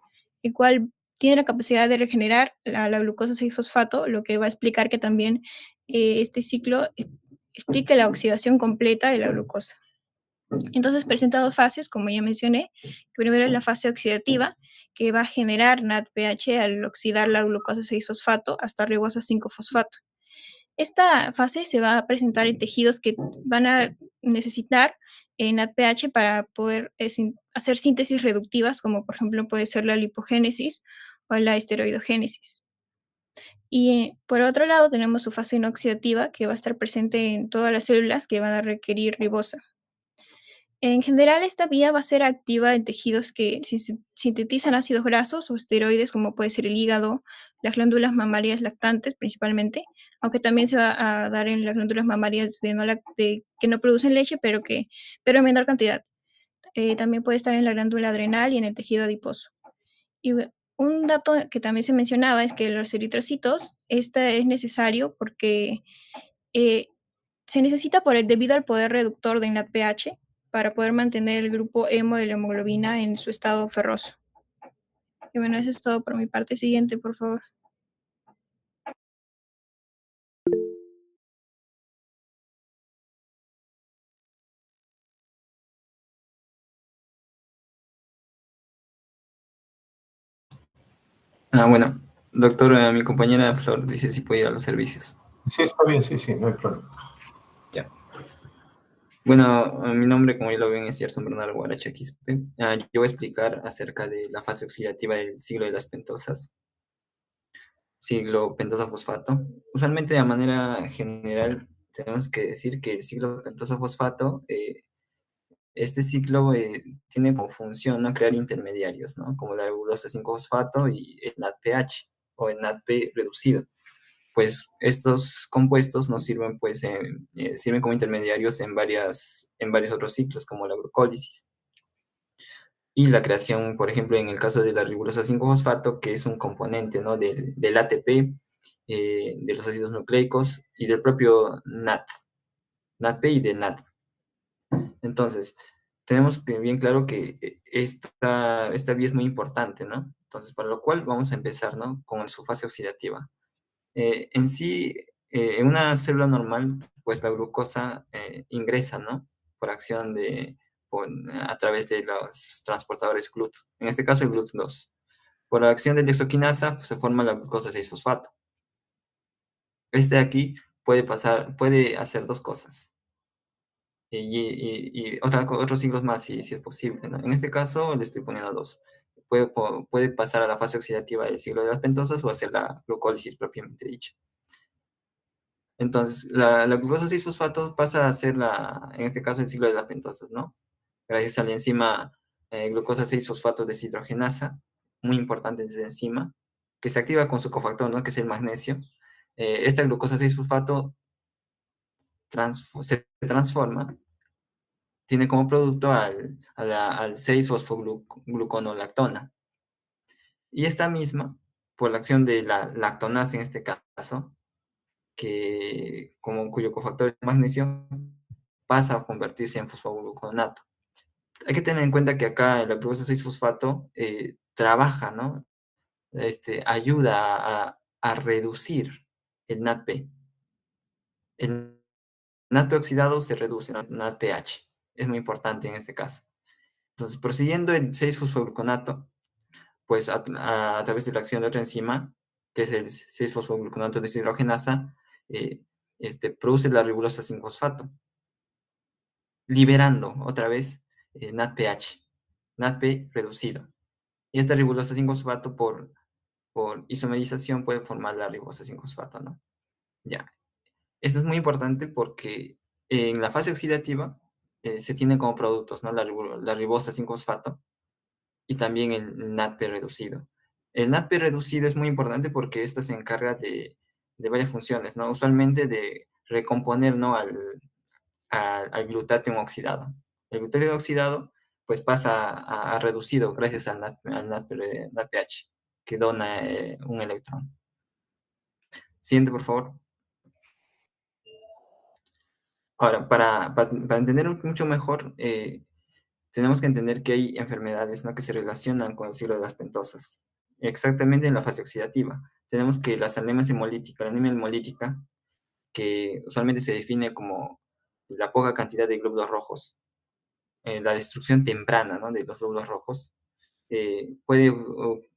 el cual tiene la capacidad de regenerar la glucosa 6-fosfato, lo que va a explicar que también este ciclo explica la oxidación completa de la glucosa. Entonces presenta 2 fases, como ya mencioné. Primero es la fase oxidativa, que va a generar NADPH al oxidar la glucosa 6-fosfato hasta ribosa 5-fosfato. Esta fase se va a presentar en tejidos que van a necesitar NADPH para poder hacer síntesis reductivas, como por ejemplo puede ser la lipogénesis o la esteroidogénesis. Y por otro lado tenemos su fase no oxidativa, que va a estar presente en todas las células que van a requerir ribosa. En general, esta vía va a ser activa en tejidos que sintetizan ácidos grasos o esteroides, como puede ser el hígado, las glándulas mamarias lactantes principalmente, aunque también se va a dar en las glándulas mamarias que no producen leche, pero en menor cantidad. También puede estar en la glándula adrenal y en el tejido adiposo. Y Un dato que también se mencionaba es que los eritrocitos, este es necesario porque se necesita debido al poder reductor de NADPH para poder mantener el grupo hemo de la hemoglobina en su estado ferroso. Y bueno, eso es todo por mi parte. Siguiente, por favor. Bueno, doctor, mi compañera Flor dice si puede ir a los servicios. Sí, está bien, sí, no hay problema. Ya. Bueno, mi nombre, como ya lo ven, es Gerson Bernardo Guaracha Quispe. Yo voy a explicar acerca de la fase oxidativa del ciclo de las pentosas, ciclo pentosa-fosfato. Usualmente, de manera general, tenemos que decir que el ciclo pentosa-fosfato, este ciclo tiene como función, ¿no?, crear intermediarios, ¿no?, como la glucosa 5-fosfato y el NADPH o el NADP reducido. Pues estos compuestos nos sirven, pues, sirven como intermediarios en varios otros ciclos, como la glucólisis. Y la creación, por ejemplo, en el caso de la ribosa 5-fosfato, que es un componente, ¿no?, del ATP, de los ácidos nucleicos y del propio NADP y del NAD. Entonces, tenemos bien claro que esta vía es muy importante, ¿no? Entonces, para lo cual vamos a empezar, ¿no?, con su fase oxidativa. En sí, en una célula normal, pues la glucosa ingresa, ¿no?, por acción a través de los transportadores GLUT. En este caso, el GLUT2. Por la acción de la hexoquinasa se forma la glucosa 6-fosfato. Este de aquí puede hacer dos cosas. Y otros siglos más, si es posible, ¿no? En este caso, le estoy poniendo dos. Puede pasar a la fase oxidativa del ciclo de las pentosas o hacer la glucólisis propiamente dicha. Entonces, la glucosa 6-fosfato pasa a ser, en este caso, el ciclo de las pentosas, ¿no? Gracias a la enzima glucosa 6-fosfato deshidrogenasa, muy importante esta enzima, que se activa con su cofactor, ¿no?, que es el magnesio. Esta glucosa 6-fosfato se transforma, tiene como producto al 6-fosfogluconolactona. Y esta misma, por la acción de la lactonasa en este caso, cuyo cofactor es magnesio, pasa a convertirse en fosfogluconato. Hay que tener en cuenta que acá la glucosa 6-fosfato trabaja, ¿no? Ayuda a reducir el NADP. El NADP oxidado se reduce, ¿no?, NADPH. Es muy importante en este caso. Entonces, prosiguiendo el 6-fosfogluconato, pues a través de la acción de otra enzima, que es el 6-fosfogluconato deshidrogenasa, produce la ribosa 5-fosfato, liberando otra vez NADPH, NADP reducido. Y esta ribosa 5-fosfato por isomerización puede formar la ribosa 5-fosfato, ¿no? Ya. Esto es muy importante porque en la fase oxidativa se tiene como productos, ¿no?, la ribosa 5-fosfato y también el NADP reducido. El NADP reducido es muy importante porque esta se encarga de varias funciones, ¿no? Usualmente de recomponer, ¿no?, al glutatión oxidado. El glutatión oxidado, pues, pasa a reducido gracias al NADPH, que dona un electrón. Siguiente, por favor. Ahora, para entender mucho mejor, tenemos que entender que hay enfermedades, ¿no?, que se relacionan con el ciclo de las pentosas, exactamente en la fase oxidativa. Tenemos que la anemia hemolítica, que usualmente se define como la poca cantidad de glóbulos rojos, la destrucción temprana, ¿no?, de los glóbulos rojos, puede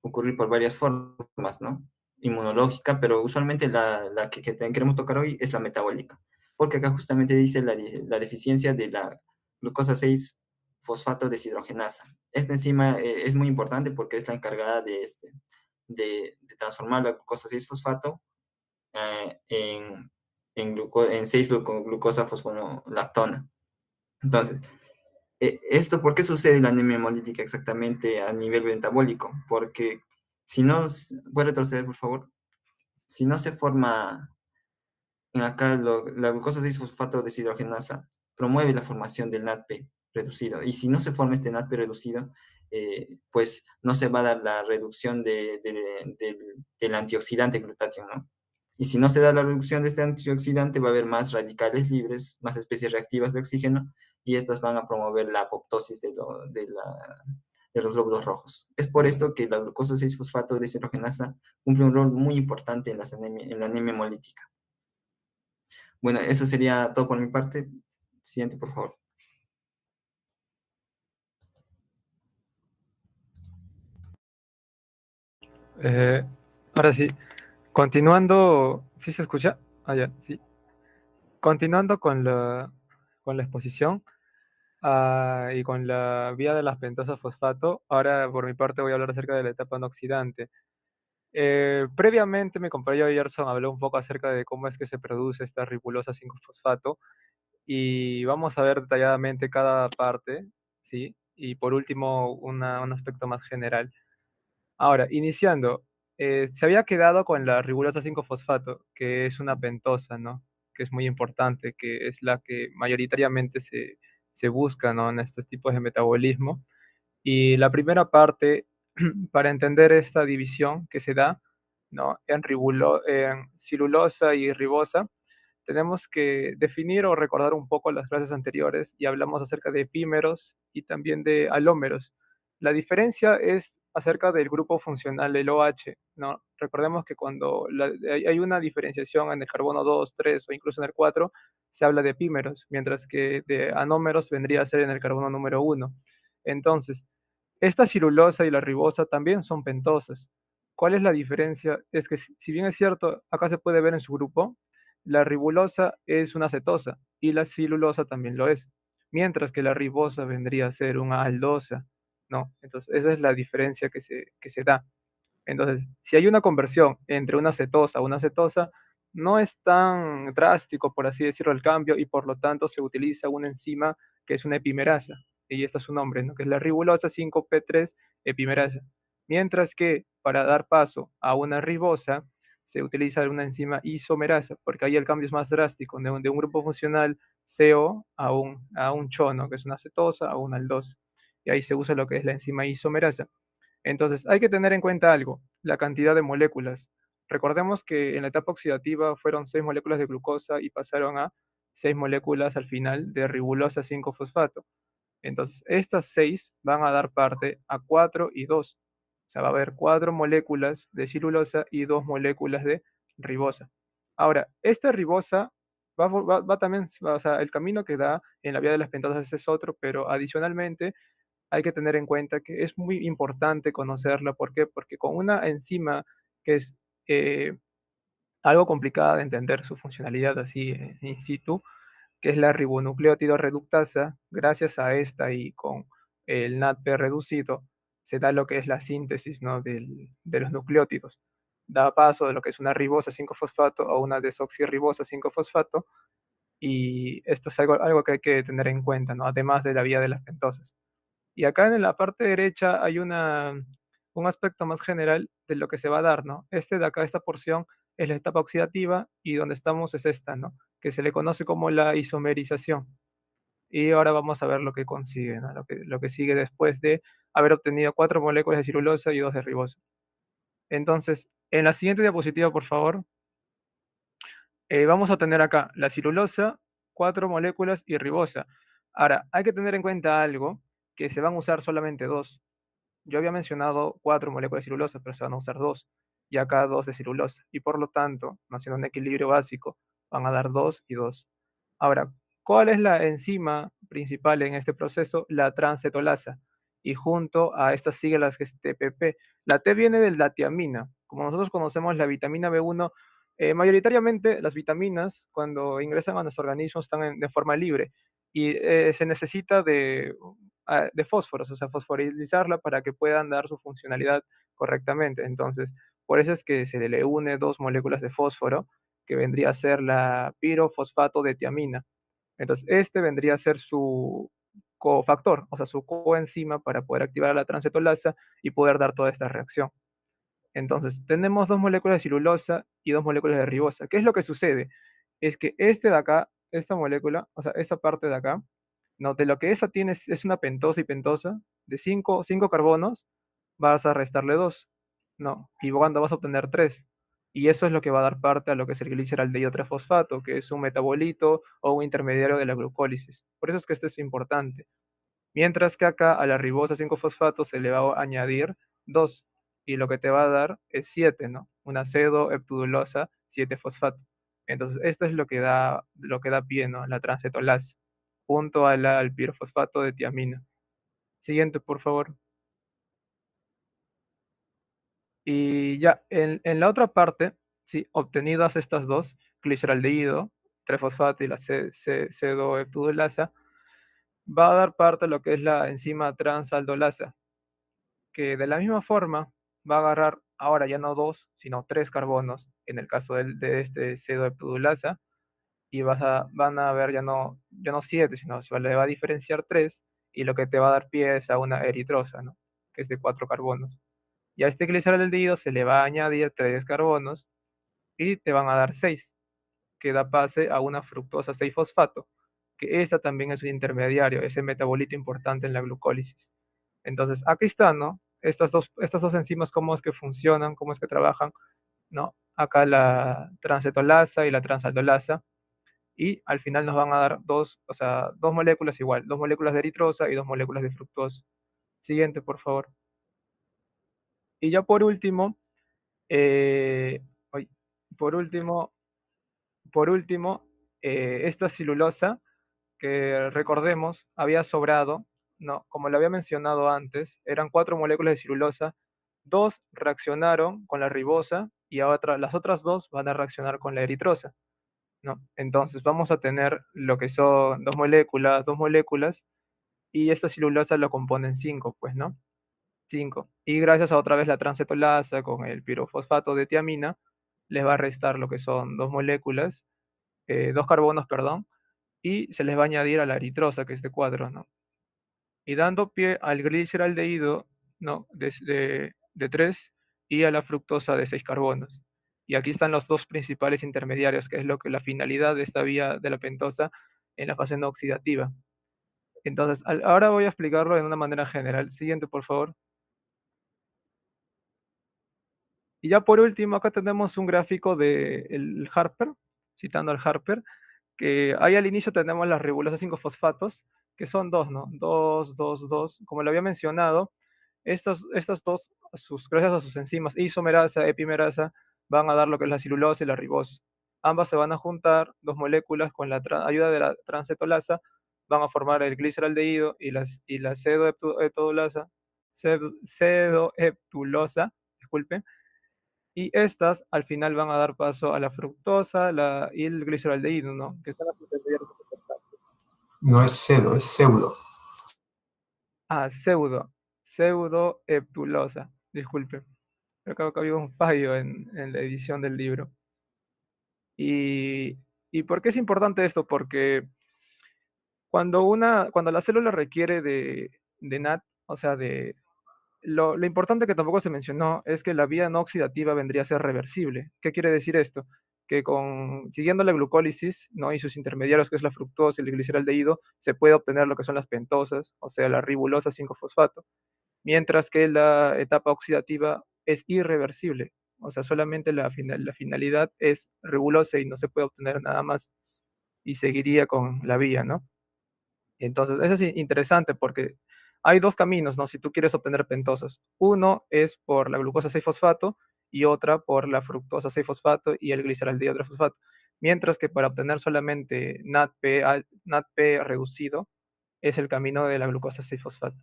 ocurrir por varias formas, ¿no?, inmunológica, pero usualmente la que queremos tocar hoy es la metabólica, porque acá justamente dice la deficiencia de la glucosa 6-fosfato deshidrogenasa. Esta enzima es muy importante porque es la encargada de transformar la glucosa 6-fosfato en 6-glucosa fosfolactona. Entonces, ¿esto por qué sucede en la anemia hemolítica exactamente a nivel metabólico? Porque si no, ¿puede retroceder, por favor? Si no se forma acá la glucosa 6-fosfato deshidrogenasa, promueve la formación del NADP reducido. Y si no se forma este NADP reducido, pues no se va a dar la reducción del antioxidante glutatión, ¿no? Y si no se da la reducción de este antioxidante, va a haber más radicales libres, más especies reactivas de oxígeno, y estas van a promover la apoptosis de los glóbulos rojos. Es por esto que la glucosa 6-fosfato deshidrogenasa cumple un rol muy importante en la anemia hemolítica. Bueno, eso sería todo por mi parte. Siguiente, por favor. Ahora sí, continuando, ¿sí se escucha? Ah, ya, sí. Continuando con la exposición y con la vía de las pentosas fosfato, ahora por mi parte voy a hablar acerca de la etapa no oxidante. Previamente mi compañero Gerson habló un poco acerca de cómo es que se produce esta ribulosa 5-fosfato y vamos a ver detalladamente cada parte, ¿sí? Y por último, un aspecto más general. Ahora, iniciando, se había quedado con la ribulosa 5-fosfato, que es una pentosa, ¿no? Que es muy importante, que es la que mayoritariamente se busca, ¿no? En estos tipos de metabolismo. Y la primera parte, para entender esta división que se da, ¿no? En cilulosa y ribosa, tenemos que definir o recordar un poco las clases anteriores y hablamos acerca de epímeros y también de alómeros. La diferencia es acerca del grupo funcional del OH, ¿no? Recordemos que cuando hay una diferenciación en el carbono 2, 3 o incluso en el 4, se habla de epímeros, mientras que de anómeros vendría a ser en el carbono número 1. Entonces, esta cilulosa y la ribosa también son pentosas. ¿Cuál es la diferencia? Es que si bien es cierto, acá se puede ver en su grupo, la ribulosa es una cetosa y la cilulosa también lo es, mientras que la ribosa vendría a ser una aldosa, ¿no? Entonces, esa es la diferencia que se da. Entonces, si hay una conversión entre una cetosa a una cetosa, no es tan drástico, por así decirlo, el cambio y por lo tanto se utiliza una enzima que es una epimerasa, y este es su nombre, ¿no? Que es la ribulosa 5P3 epimerasa. Mientras que para dar paso a una ribosa se utiliza una enzima isomerasa, porque ahí el cambio es más drástico, de un grupo funcional CO a un CHO, ¿no? Que es una cetosa a una aldosa. Y ahí se usa lo que es la enzima isomerasa. Entonces, hay que tener en cuenta algo, la cantidad de moléculas. Recordemos que en la etapa oxidativa fueron 6 moléculas de glucosa y pasaron a 6 moléculas al final de ribulosa 5-fosfato. Entonces, estas 6 van a dar parte a 4 y 2. O sea, va a haber 4 moléculas de cilulosa y 2 moléculas de ribosa. Ahora, esta ribosa va también, o sea, el camino que da en la vía de las pentosas es otro, pero adicionalmente hay que tener en cuenta que es muy importante conocerla. ¿Por qué? Porque con una enzima que es algo complicada de entender su funcionalidad así in situ, que es la ribonucleótido reductasa, gracias a esta y con el NADP reducido, se da lo que es la síntesis, ¿no? de los nucleótidos. Da paso de lo que es una ribosa 5-fosfato a una desoxirribosa 5-fosfato, y esto es algo que hay que tener en cuenta, ¿no? Además de la vía de las pentosas. Y acá en la parte derecha hay un aspecto más general de lo que se va a dar, ¿no? De acá, esta porción, es la etapa oxidativa y donde estamos es esta, ¿no? Que se le conoce como la isomerización. Y ahora vamos a ver lo que consigue, ¿no? Lo que sigue después de haber obtenido 4 moléculas de cilulosa y 2 de ribosa. Entonces, en la siguiente diapositiva, por favor, vamos a tener acá la cilulosa, 4 moléculas y ribosa. Ahora, hay que tener en cuenta algo, que se van a usar solamente 2. Yo había mencionado 4 moléculas de celulosa, pero se van a usar 2, y acá 2 de celulosa, y por lo tanto, haciendo un equilibrio básico, van a dar 2 y 2. Ahora, ¿cuál es la enzima principal en este proceso? La transcetolasa, y junto a estas siglas que es TPP. La T viene de la tiamina. Como nosotros conocemos la vitamina B1, mayoritariamente las vitaminas, cuando ingresan a nuestro organismo, están de forma libre, y se necesita de fósforos, o sea, fosforilizarla para que puedan dar su funcionalidad correctamente. Entonces, por eso es que se le une 2 moléculas de fósforo, que vendría a ser la pirofosfato de tiamina. Entonces, este vendría a ser su cofactor, o sea, su coenzima para poder activar la transcetolasa y poder dar toda esta reacción. Entonces, tenemos 2 moléculas de celulosa y 2 moléculas de ribosa. ¿Qué es lo que sucede? Es que de acá, esta molécula, o sea, esta parte de acá, No, de lo que esa tiene es una pentosa y pentosa, de 5 carbonos, vas a restarle 2. No, y cuando vas a obtener 3. Y eso es lo que va a dar parte a lo que es el gliceraldehído 3-fosfato, que es un metabolito o un intermediario de la glucólisis. Por eso es que esto es importante. Mientras que acá a la ribosa 5-fosfato se le va a añadir 2, y lo que te va a dar es 7, ¿no? Una pseudoheptudulosa 7-fosfato. Entonces, esto es lo que da pie, ¿no? La transcetolasa, junto al pirofosfato de tiamina. Siguiente, por favor. Y ya, en la otra parte, sí, obtenidas estas dos, gliceraldehído, 3-fosfato y la pseudoheptudulasa, va a dar parte a lo que es la enzima transaldolasa, que de la misma forma va a agarrar ahora ya no 2, sino 3 carbonos, en el caso de este pseudoheptudulasa, y van a ver ya no 7, sino se le va a diferenciar 3, y lo que te va a dar pie es a una eritrosa, ¿no? Que es de 4 carbonos. Y a este gliceraldehído se le va a añadir 3 carbonos y te van a dar 6, que da pase a una fructosa 6-fosfato, que esta también es un intermediario, es el metabolito importante en la glucólisis. Entonces, aquí están, ¿no? Estas dos enzimas, cómo es que funcionan, cómo es que trabajan, ¿no? Acá la transcetolasa y la transaldolasa, y al final nos van a dar dos moléculas igual, 2 moléculas de eritrosa y 2 moléculas de fructosa. Siguiente, por favor. Y ya por último, eh, ay, por último, esta celulosa, que recordemos, había sobrado, ¿no? Como lo había mencionado antes, eran 4 moléculas de celulosa, 2 reaccionaron con la ribosa y las otras 2 van a reaccionar con la eritrosa, ¿no? Entonces vamos a tener lo que son 2 moléculas, y esta celulosa lo componen 5, pues, ¿no? 5. Y gracias a otra vez la transcetolasa con el pirofosfato de tiamina, les va a restar lo que son 2 moléculas, 2 carbonos, perdón, y se les va a añadir a la eritrosa, que es de 4, ¿no? Y dando pie al gliceraldehído, ¿no? De 3, y a la fructosa de 6 carbonos. Y aquí están los dos principales intermediarios, que es lo que la finalidad de esta vía de la pentosa en la fase no oxidativa. Entonces, ahora voy a explicarlo de una manera general. Siguiente, por favor. Y ya por último, acá tenemos un gráfico del Harper, citando al Harper, que ahí al inicio tenemos las ribulosas 5-fosfatos, que son 2, ¿no? 2, 2, 2. Como lo había mencionado, estas dos, gracias a sus enzimas isomerasa, epimerasa, van a dar lo que es la celulosa y la ribosa. Ambas se van a juntar, 2 moléculas, con la ayuda de la transcetolasa, van a formar el gliceraldehído y la pseudoheptulosa, disculpen, y estas al final van a dar paso a la fructosa y el gliceraldehído, ¿no? Que están las intermediarias. No es pseudo, es pseudo. Ah, pseudoheptulosa, disculpe. Creo que había un fallo en la edición del libro. ¿Y por qué es importante esto? Porque cuando la célula requiere de NAT, o sea, lo importante que tampoco se mencionó es que la vía no oxidativa vendría a ser reversible. ¿Qué quiere decir esto? Que siguiendo la glucólisis, ¿no? Y sus intermediarios, que es la fructosa y el gliceraldehído, se puede obtener lo que son las pentosas, o sea, la ribulosa 5-fosfato, mientras que la etapa oxidativa es irreversible. O sea, solamente la finalidad es ribulosa y no se puede obtener nada más, y seguiría con la vía, ¿no? Entonces, eso es interesante porque hay 2 caminos, ¿no? Si tú quieres obtener pentosas. Uno es por la glucosa 6-fosfato y otra por la fructosa 6-fosfato y el gliceraldehído 3-fosfato. Mientras que para obtener solamente NADP reducido es el camino de la glucosa 6-fosfato.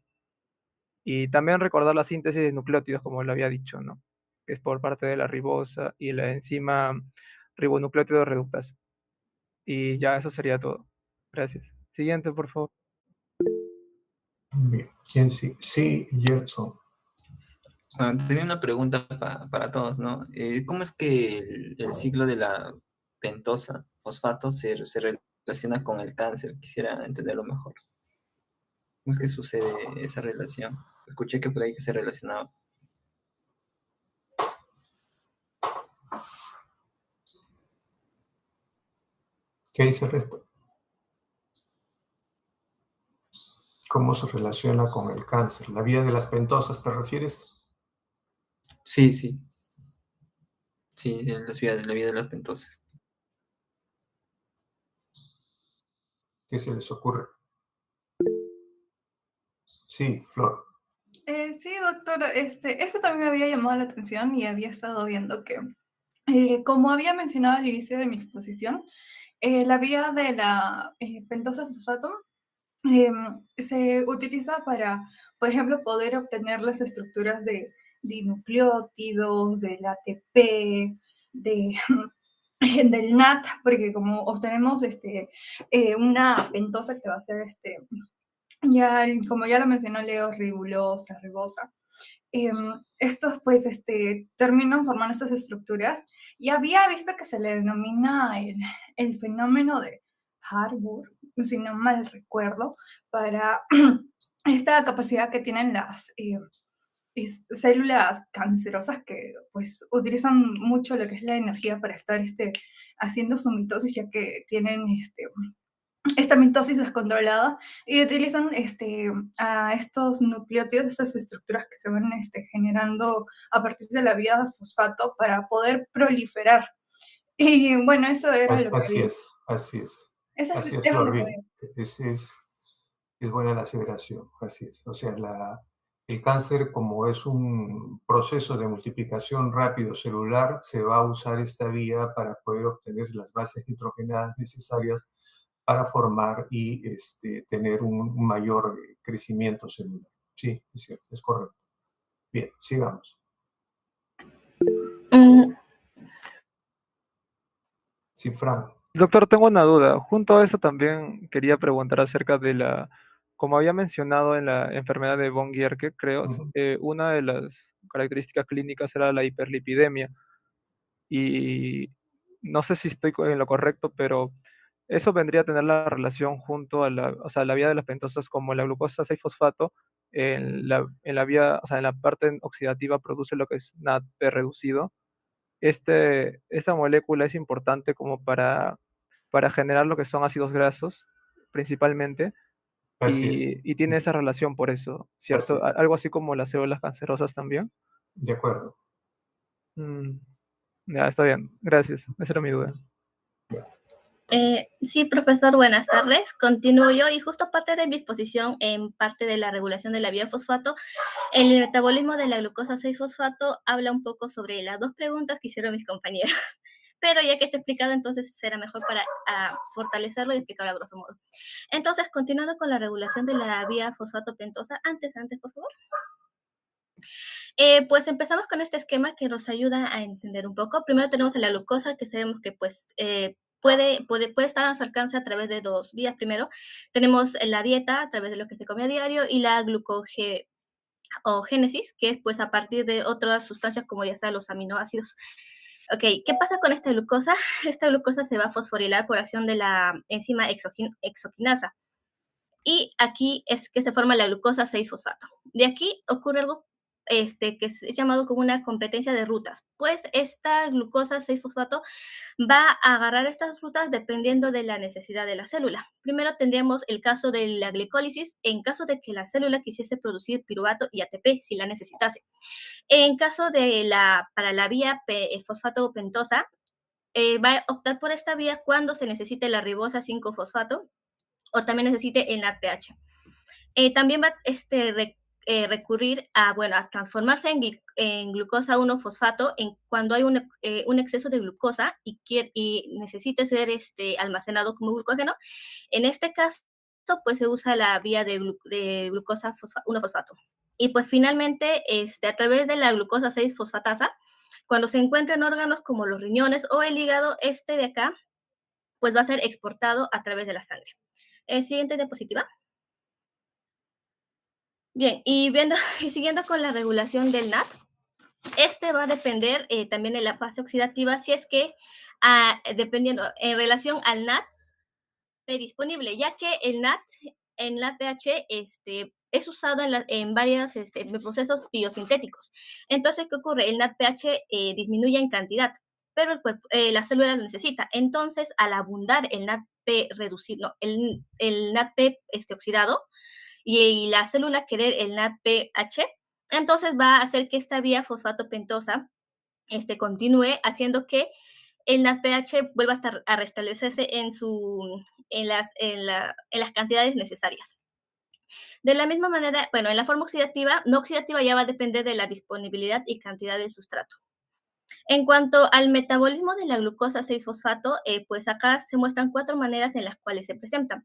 Y también recordar la síntesis de nucleótidos, como lo había dicho, ¿no? Que es por parte de la ribosa y la enzima ribonucleótido reductasa. Y ya eso sería todo. Gracias. Siguiente, por favor. Bien, ¿quién sí? Sí, Gerson. Tenía una pregunta para todos, ¿no? ¿Cómo es que el ciclo de la pentosa, fosfato, se relaciona con el cáncer? Quisiera entenderlo mejor. ¿Cómo es que sucede esa relación? Escuché que por ahí que se relacionaba. ¿Qué dice el resto? ¿Cómo se relaciona con el cáncer? ¿La vía de las pentosas te refieres? Sí, sí. Sí, en la vía de las pentosas. ¿Qué se les ocurre? Sí, Flor. Sí, doctor, eso también me había llamado la atención y había estado viendo que, como había mencionado al inicio de mi exposición, la vía de la pentosa fosfato se utiliza para, por ejemplo, poder obtener las estructuras de dinucleótidos, del ATP, de, del NAT, porque como obtenemos una pentosa que va a ser como ya lo mencionó Leo, ribulosa, ribosa, estos pues terminan formando estas estructuras y había visto que se le denomina el fenómeno de Harburg, si no mal recuerdo, para esta capacidad que tienen las células cancerosas que pues utilizan mucho lo que es la energía para estar haciendo su mitosis, ya que tienen esta mitosis descontrolada y utilizan a estos nucleótidos, estas estructuras que se van generando a partir de la vía de fosfato para poder proliferar. Y bueno, eso era lo que Así había. es, así es. Eso Así es, era Flor, lo que bien. había. Es buena la aseveración, así es. O sea, el cáncer, como es un proceso de multiplicación rápido celular, se va a usar esta vía para poder obtener las bases nitrogenadas necesarias para formar y tener un mayor crecimiento celular. Sí, es cierto, es correcto. Bien, sigamos. Sí, Fran. Doctor, tengo una duda. Junto a eso también quería preguntar acerca de como había mencionado en la enfermedad de von Gierke, creo, una de las características clínicas era la hiperlipidemia. Y no sé si estoy en lo correcto, pero eso vendría a tener la relación junto a o sea, la vía de las pentosas como la glucosa 6-fosfato en la vía, o sea, en la parte oxidativa produce lo que es NADP reducido. Esta molécula es importante como para generar lo que son ácidos grasos, principalmente, Así es. y tiene esa relación por eso, ¿cierto? Así es. Algo así como las células cancerosas también. De acuerdo. Ya, está bien, gracias. Esa era mi duda. Sí, profesor, buenas tardes. Continúo yo y justo parte de mi exposición en parte de la regulación de la vía fosfato, el metabolismo de la glucosa 6-fosfato habla un poco sobre las dos preguntas que hicieron mis compañeros. Pero ya que está explicado, entonces será mejor para fortalecerlo y explicarlo a grosso modo. Entonces, continuando con la regulación de la vía fosfato-pentosa, antes, por favor. Pues empezamos con este esquema que nos ayuda a entender un poco. Primero tenemos la glucosa, que sabemos que pues puede estar a nuestro alcance a través de dos vías. Primero, tenemos la dieta a través de lo que se come a diario y la glucogénesis, que es pues a partir de otras sustancias como ya sea los aminoácidos. Ok, ¿qué pasa con esta glucosa? Esta glucosa se va a fosforilar por acción de la enzima exoquinasa. Y aquí es que se forma la glucosa 6-fosfato. De aquí ocurre algo que es llamado como una competencia de rutas. Pues esta glucosa 6-fosfato va a agarrar estas rutas dependiendo de la necesidad de la célula. Primero tendríamos el caso de la glicólisis en caso de que la célula quisiese producir piruvato y ATP si la necesitase. En caso de para la vía fosfato pentosa, va a optar por esta vía cuando se necesite la ribosa 5-fosfato o también necesite el NADPH. También va recurrir a transformarse en glucosa 1-fosfato cuando hay un exceso de glucosa y necesite ser almacenado como glucógeno. En este caso, pues se usa la vía de glucosa 1-fosfato. Y pues finalmente, a través de la glucosa 6-fosfatasa, cuando se encuentra en órganos como los riñones o el hígado, de acá, pues va a ser exportado a través de la sangre. Siguiente diapositiva. Bien, y siguiendo con la regulación del NAT, va a depender también de la fase oxidativa, si es que, dependiendo en relación al NAT disponible, ya que el NADPH es usado en varios procesos biosintéticos. Entonces, ¿qué ocurre? El NADPH disminuye en cantidad, pero la célula lo necesita. Entonces, al abundar el NADP reducido, el NADP oxidado, y la célula querer el NADPH, entonces va a hacer que esta vía fosfatopentosa continúe haciendo que el NADPH vuelva a restablecerse en las cantidades necesarias. De la misma manera, bueno, en la forma oxidativa, no oxidativa ya va a depender de la disponibilidad y cantidad del sustrato. En cuanto al metabolismo de la glucosa 6-fosfato, pues acá se muestran 4 maneras en las cuales se presentan.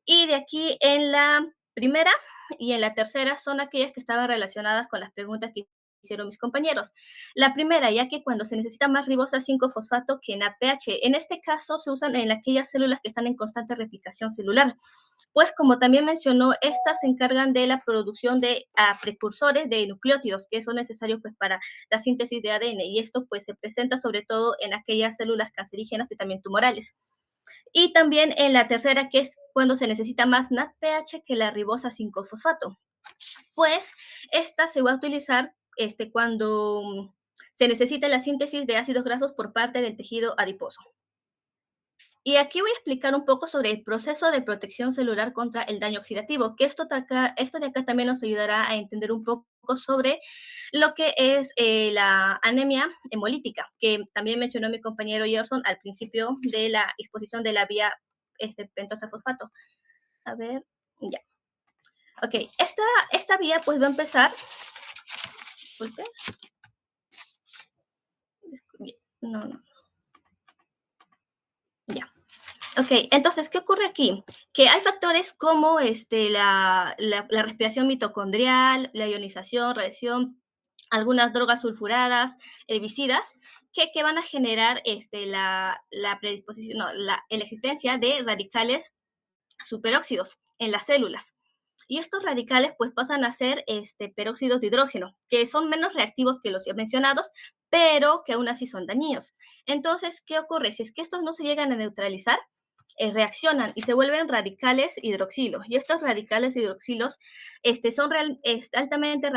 Y de aquí en la primera y en la tercera son aquellas que estaban relacionadas con las preguntas que hicieron mis compañeros. La primera, ya que cuando se necesita más ribosa 5-fosfato que NADPH, en este caso se usan en aquellas células que están en constante replicación celular. Pues como también mencionó, estas se encargan de la producción de precursores de nucleótidos que son necesarios pues para la síntesis de ADN, y esto pues se presenta sobre todo en aquellas células cancerígenas y también tumorales. Y también en la tercera, que es cuando se necesita más NADPH que la ribosa 5-fosfato. Pues esta se va a utilizar cuando se necesita la síntesis de ácidos grasos por parte del tejido adiposo. Y aquí voy a explicar un poco sobre el proceso de protección celular contra el daño oxidativo, que esto de acá también nos ayudará a entender un poco sobre lo que es la anemia hemolítica, que también mencionó mi compañero Gerson al principio de la exposición de la vía pentosa fosfato. A ver, ya. Ok, esta vía pues va a empezar. Disculpe. No. Ya. Ok, entonces, ¿qué ocurre aquí? Que hay factores como la respiración mitocondrial, la ionización, radiación, algunas drogas sulfuradas, herbicidas, que van a generar la predisposición, la existencia de radicales superóxidos en las células. Y estos radicales pues pasan a ser peróxidos de hidrógeno, que son menos reactivos que los ya mencionados, pero que aún así son dañinos. Entonces, ¿qué ocurre? Si es que estos no se llegan a neutralizar, reaccionan y se vuelven radicales hidroxilos. Y estos radicales hidroxilos son altamente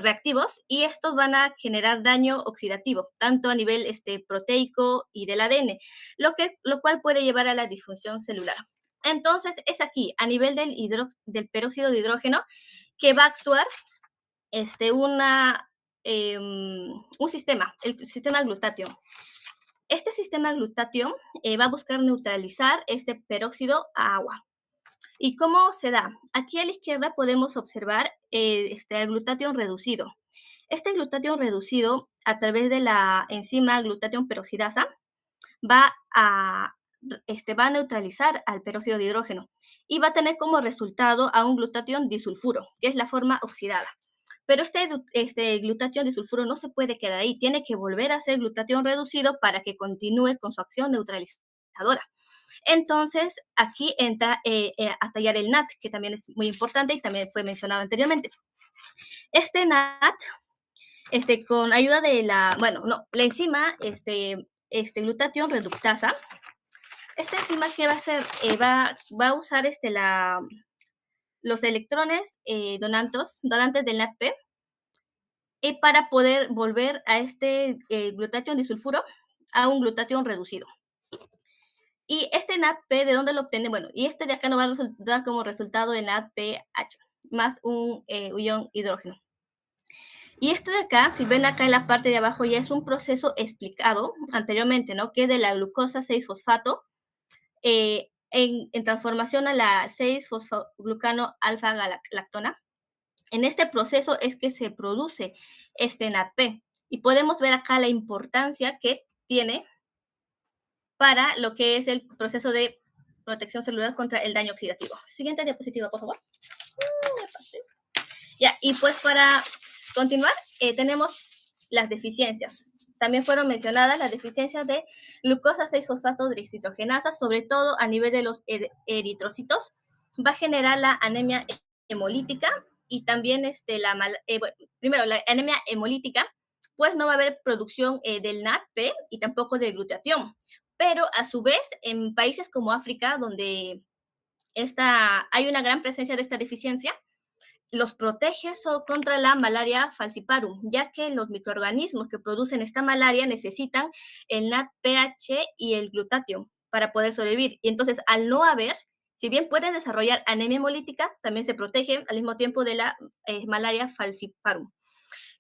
reactivos, y estos van a generar daño oxidativo, tanto a nivel proteico y del ADN, lo cual puede llevar a la disfunción celular. Entonces, es aquí, a nivel del peróxido de hidrógeno, que va a actuar un sistema, el sistema glutatión. Este sistema glutatión va a buscar neutralizar este peróxido a agua. ¿Y cómo se da? Aquí a la izquierda podemos observar el glutatión reducido. Este glutatión reducido, a través de la enzima glutatión peroxidasa, va a neutralizar al peróxido de hidrógeno y va a tener como resultado a un glutatión disulfuro, que es la forma oxidada. Pero este glutatión disulfuro no se puede quedar ahí, tiene que volver a ser glutatión reducido para que continúe con su acción neutralizadora. Entonces, aquí entra a tallar el NAT, que también es muy importante y también fue mencionado anteriormente. Este NAT, con ayuda de la enzima glutatión reductasa, esta enzima, ¿qué va a hacer? Va a usar los electrones donantes del NADP para poder volver a glutatión disulfuro a un glutatión reducido. Y este NADP, ¿de dónde lo obtiene? Bueno, y de acá nos va a dar como resultado el NADPH, más un ion hidrógeno. Y de acá, si ven acá en la parte de abajo, ya es un proceso explicado anteriormente, ¿no? Que es de la glucosa 6-fosfato en transformación a la 6-fosfoglucano alfa-galactona. En este proceso es que se produce este NADP. Y podemos ver acá la importancia que tiene para lo que es el proceso de protección celular contra el daño oxidativo. Siguiente diapositiva, por favor. Ya, y pues para continuar, tenemos las deficiencias. También fueron mencionadas las deficiencias de glucosa 6-fosfato deshidrogenasa, sobre todo a nivel de los eritrocitos. Va a generar la anemia hemolítica y también primero la anemia hemolítica, pues no va a haber producción del NADP y tampoco del glutatión. Pero a su vez, en países como África, donde hay una gran presencia de esta deficiencia, los protege contra la malaria falciparum, ya que los microorganismos que producen esta malaria necesitan el NADPH y el glutatión para poder sobrevivir. Y entonces, al no haber, Si bien puede desarrollar anemia hemolítica, también se protege al mismo tiempo de la malaria falciparum.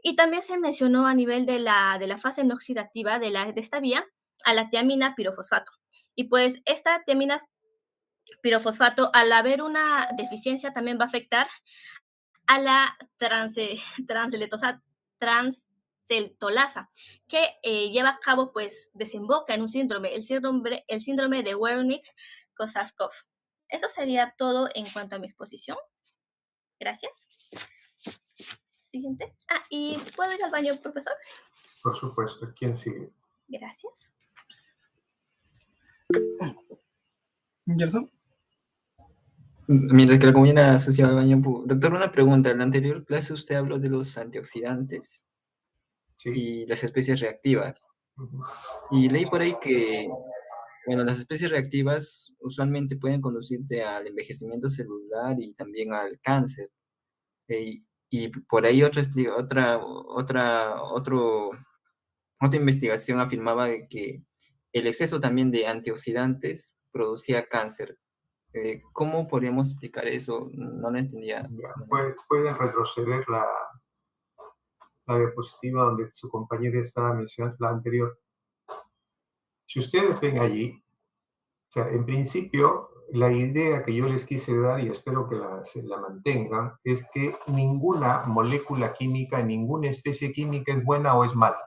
Y también se mencionó a nivel de la fase no oxidativa de esta vía a la tiamina pirofosfato. Y pues esta tiamina pirofosfato, al haber una deficiencia, también va a afectar a la transceltolasa, que lleva a cabo, pues, desemboca en un síndrome, el síndrome de Wernicke-Korsakoff. Eso sería todo en cuanto a mi exposición. Gracias. Siguiente. ¿Y puedo ir al baño, profesor? Por supuesto. ¿Quién sigue? Gracias. ¿Gerson? Mientras que la compañera asociada al baño. Doctor, una pregunta. En la anterior clase usted habló de los antioxidantes y las especies reactivas. Y leí por ahí que, bueno, las especies reactivas usualmente pueden conducirte al envejecimiento celular y también al cáncer. Y por ahí otra investigación afirmaba que el exceso también de antioxidantes producía cáncer. ¿Cómo podríamos explicar eso? No lo entendía. Pueden retroceder la diapositiva donde su compañera estaba mencionando, la anterior. Si ustedes ven allí, o sea, en principio, la idea que yo les quise dar, y espero que la mantengan, es que ninguna molécula química, ninguna especie química es buena o es mala.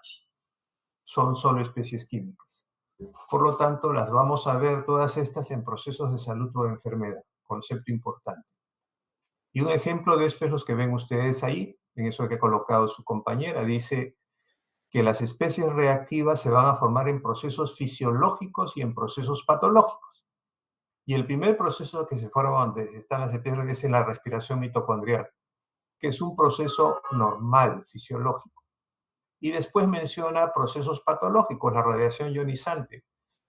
Son solo especies químicas. Por lo tanto, las vamos a ver todas estas en procesos de salud o de enfermedad. Concepto importante. Y un ejemplo de esto es los que ven ustedes ahí, en eso que ha colocado su compañera. Dice que las especies reactivas se van a formar en procesos fisiológicos y en procesos patológicos. Y el primer proceso que se forma donde están las especies es en la respiración mitocondrial, que es un proceso normal, fisiológico. Y después menciona procesos patológicos, la radiación ionizante.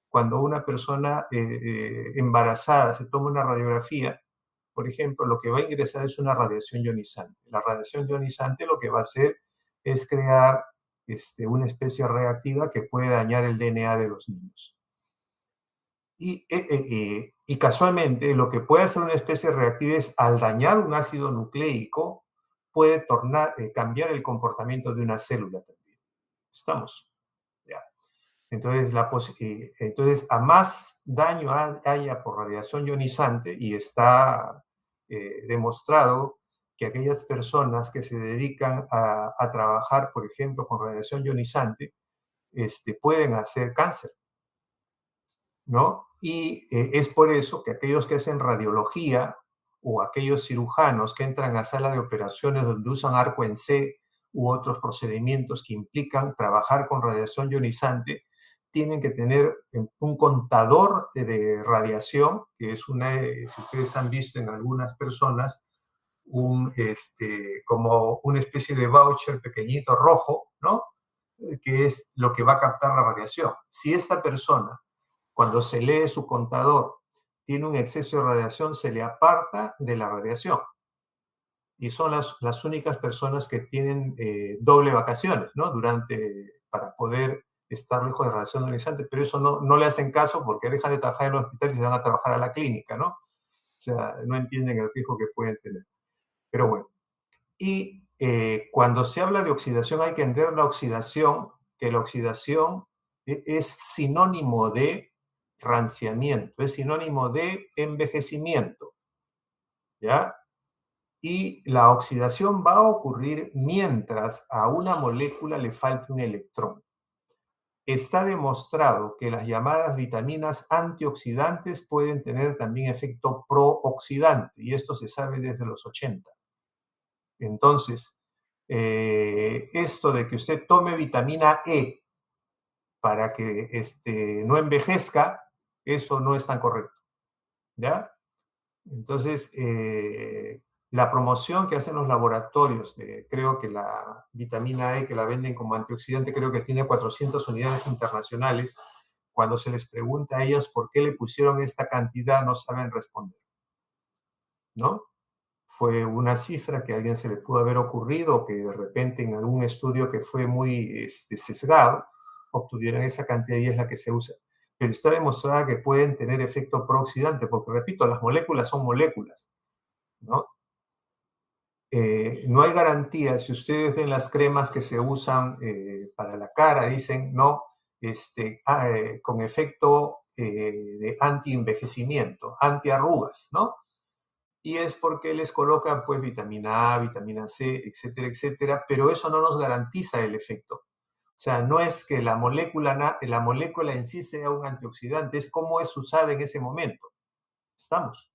Cuando una persona embarazada se toma una radiografía, por ejemplo, lo que va a ingresar es una radiación ionizante. La radiación ionizante lo que va a hacer es crear una especie reactiva que puede dañar el DNA de los niños. Y casualmente, lo que puede hacer una especie reactiva es, al dañar un ácido nucleico, puede cambiar el comportamiento de una célula también. ¿Estamos? Ya. Entonces, a más daño haya por radiación ionizante, y está demostrado que aquellas personas que se dedican a trabajar, por ejemplo, con radiación ionizante, pueden hacer cáncer, ¿no? Y es por eso que aquellos que hacen radiología o aquellos cirujanos que entran a sala de operaciones donde usan arco en C u otros procedimientos que implican trabajar con radiación ionizante, tienen que tener un contador de radiación, que es si ustedes han visto en algunas personas, como una especie de voucher pequeñito rojo, ¿no? Que es lo que va a captar la radiación. Si esta persona, cuando se lee su contador, tiene un exceso de radiación, se le aparta de la radiación. Y son las únicas personas que tienen doble vacaciones, ¿no? Para poder estar lejos de radiación ionizante, pero eso no le hacen caso porque dejan de trabajar en el hospital y se van a trabajar a la clínica, ¿no? O sea, no entienden el riesgo que pueden tener. Pero bueno. Y cuando se habla de oxidación hay que entender la oxidación, que la oxidación es sinónimo de ranciamiento, es sinónimo de envejecimiento, ¿ya? Y la oxidación va a ocurrir mientras a una molécula le falte un electrón. Está demostrado que las llamadas vitaminas antioxidantes pueden tener también efecto prooxidante, y esto se sabe desde los 80. Entonces, esto de que usted tome vitamina E para que no envejezca, eso no es tan correcto, ¿ya? Entonces, la promoción que hacen los laboratorios, creo que la vitamina E que la venden como antioxidante, creo que tiene 400 unidades internacionales. Cuando se les pregunta a ellos por qué le pusieron esta cantidad, no saben responder, ¿no? Fue una cifra que a alguien se le pudo haber ocurrido, o que de repente en algún estudio que fue muy sesgado, obtuvieron esa cantidad y es la que se usa. pero está demostrada que pueden tener efecto prooxidante, porque, repito, las moléculas son moléculas, ¿no? No hay garantía. Si ustedes ven las cremas que se usan para la cara, dicen, no, con efecto de anti-envejecimiento, anti-arrugas, ¿no? Y es porque les colocan, pues, vitamina A, vitamina C, etcétera, etcétera, pero eso no nos garantiza el efecto. O sea, no es que la molécula en sí sea un antioxidante, es cómo es usada en ese momento. ¿Estamos?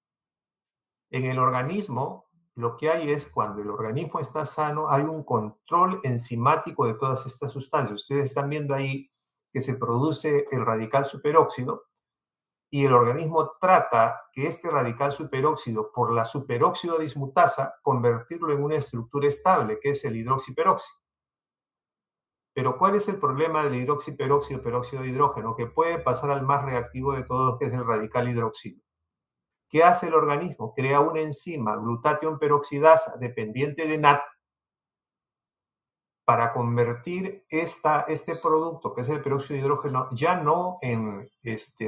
En el organismo, lo que hay es, cuando el organismo está sano, hay un control enzimático de todas estas sustancias. Ustedes están viendo ahí que se produce el radical superóxido, y el organismo trata que este radical superóxido, por la superóxido dismutasa, convertirlo en una estructura estable, que es el hidroxiperóxido. Pero ¿cuál es el problema del hidroxiperóxido, peróxido de hidrógeno? Que puede pasar al más reactivo de todos, que es el radical hidroxilo. ¿Qué hace el organismo? Crea una enzima, glutatión peroxidasa, dependiente de NAD, para convertir este producto, que es el peróxido de hidrógeno, ya no en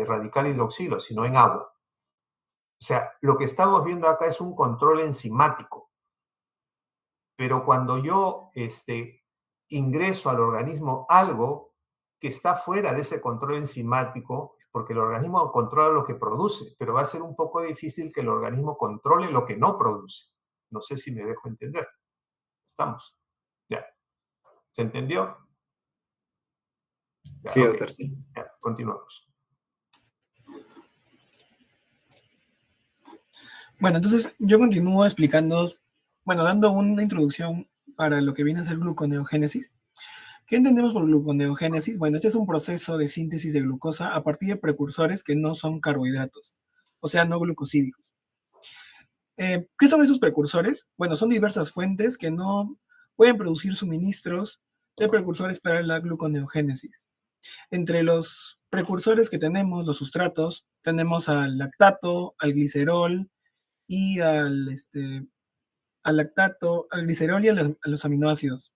radical hidroxilo, sino en agua. O sea, lo que estamos viendo acá es un control enzimático. Pero cuando yo ingreso al organismo algo que está fuera de ese control enzimático, porque el organismo controla lo que produce, pero va a ser un poco difícil que el organismo controle lo que no produce. No sé si me dejo entender. ¿Estamos? Ya. ¿Se entendió? Ya, Sí, okay. doctor, sí. Ya, continuamos. Bueno, entonces yo continúo explicando, bueno, dando una introducción para lo que viene a ser gluconeogénesis. ¿Qué entendemos por gluconeogénesis? Bueno, este es un proceso de síntesis de glucosa a partir de precursores que no son carbohidratos, o sea, no glucosídicos. ¿Qué son esos precursores? Bueno, son diversas fuentes que no pueden producir suministros de precursores para la gluconeogénesis. Entre los precursores que tenemos, los sustratos, tenemos al lactato, al glicerol y al lactato, al glicerol y a los aminoácidos.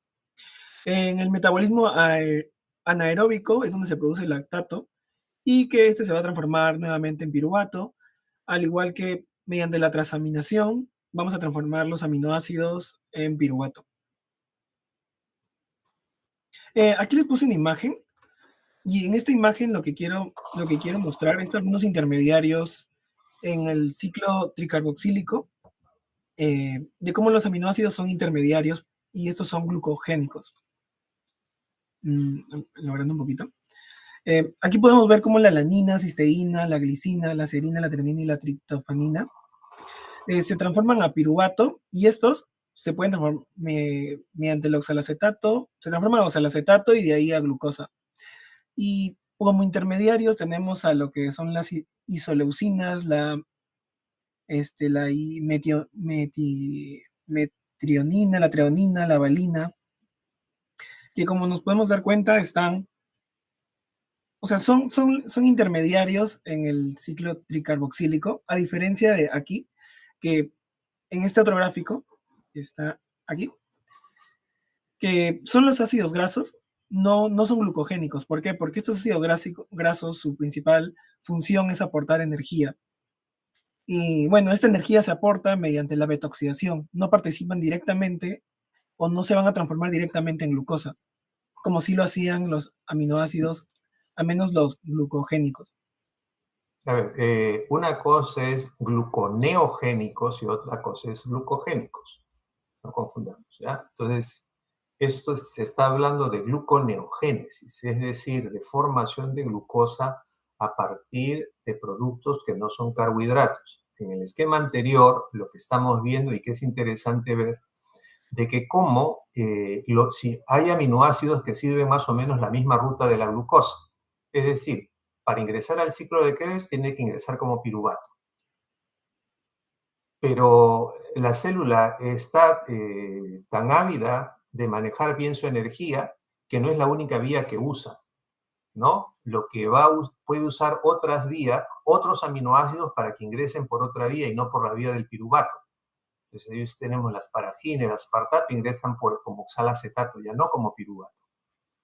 En el metabolismo anaeróbico es donde se produce el lactato y que se va a transformar nuevamente en piruvato, al igual que mediante la transaminación vamos a transformar los aminoácidos en piruvato. Aquí les puse una imagen y en esta imagen lo que quiero mostrar es algunos intermediarios en el ciclo tricarboxílico, de cómo los aminoácidos son intermediarios y estos son glucogénicos. Logrando un poquito. Aquí podemos ver cómo la alanina, cisteína, la glicina, la serina, la treonina y la triptofanina se transforman a piruvato y estos se pueden transformar mediante el oxalacetato, se transforman a oxalacetato y de ahí a glucosa. Y como intermediarios tenemos a lo que son las isoleucinas, la metrionina, la treonina, la valina, que como nos podemos dar cuenta están, o sea, son intermediarios en el ciclo tricarboxílico, a diferencia de aquí, que en este otro gráfico, que está aquí, que son los ácidos grasos, no son glucogénicos. ¿Por qué? Porque estos ácidos grasos, su principal función es aportar energía. Y bueno, esta energía se aporta mediante la beta-oxidación, no participan directamente o no se van a transformar directamente en glucosa, como sí lo hacían los aminoácidos, al menos los glucogénicos. A ver, una cosa es gluconeogénicos y otra cosa es glucogénicos. No confundamos, ¿ya? Entonces, esto se está hablando de gluconeogénesis, es decir, de formación de glucosa a partir de productos que no son carbohidratos. En el esquema anterior, lo que estamos viendo y que es interesante ver, de que como si hay aminoácidos que sirven más o menos la misma ruta de la glucosa. Es decir, para ingresar al ciclo de Krebs tiene que ingresar como piruvato. Pero la célula está tan ávida de manejar bien su energía que no es la única vía que usa, ¿no? Lo que puede usar otras vías, otros aminoácidos para que ingresen por otra vía y no por la vía del piruvato. Entonces, ahí tenemos las paraginas, el aspartato, ingresan como oxalacetato, ya no como piruvato,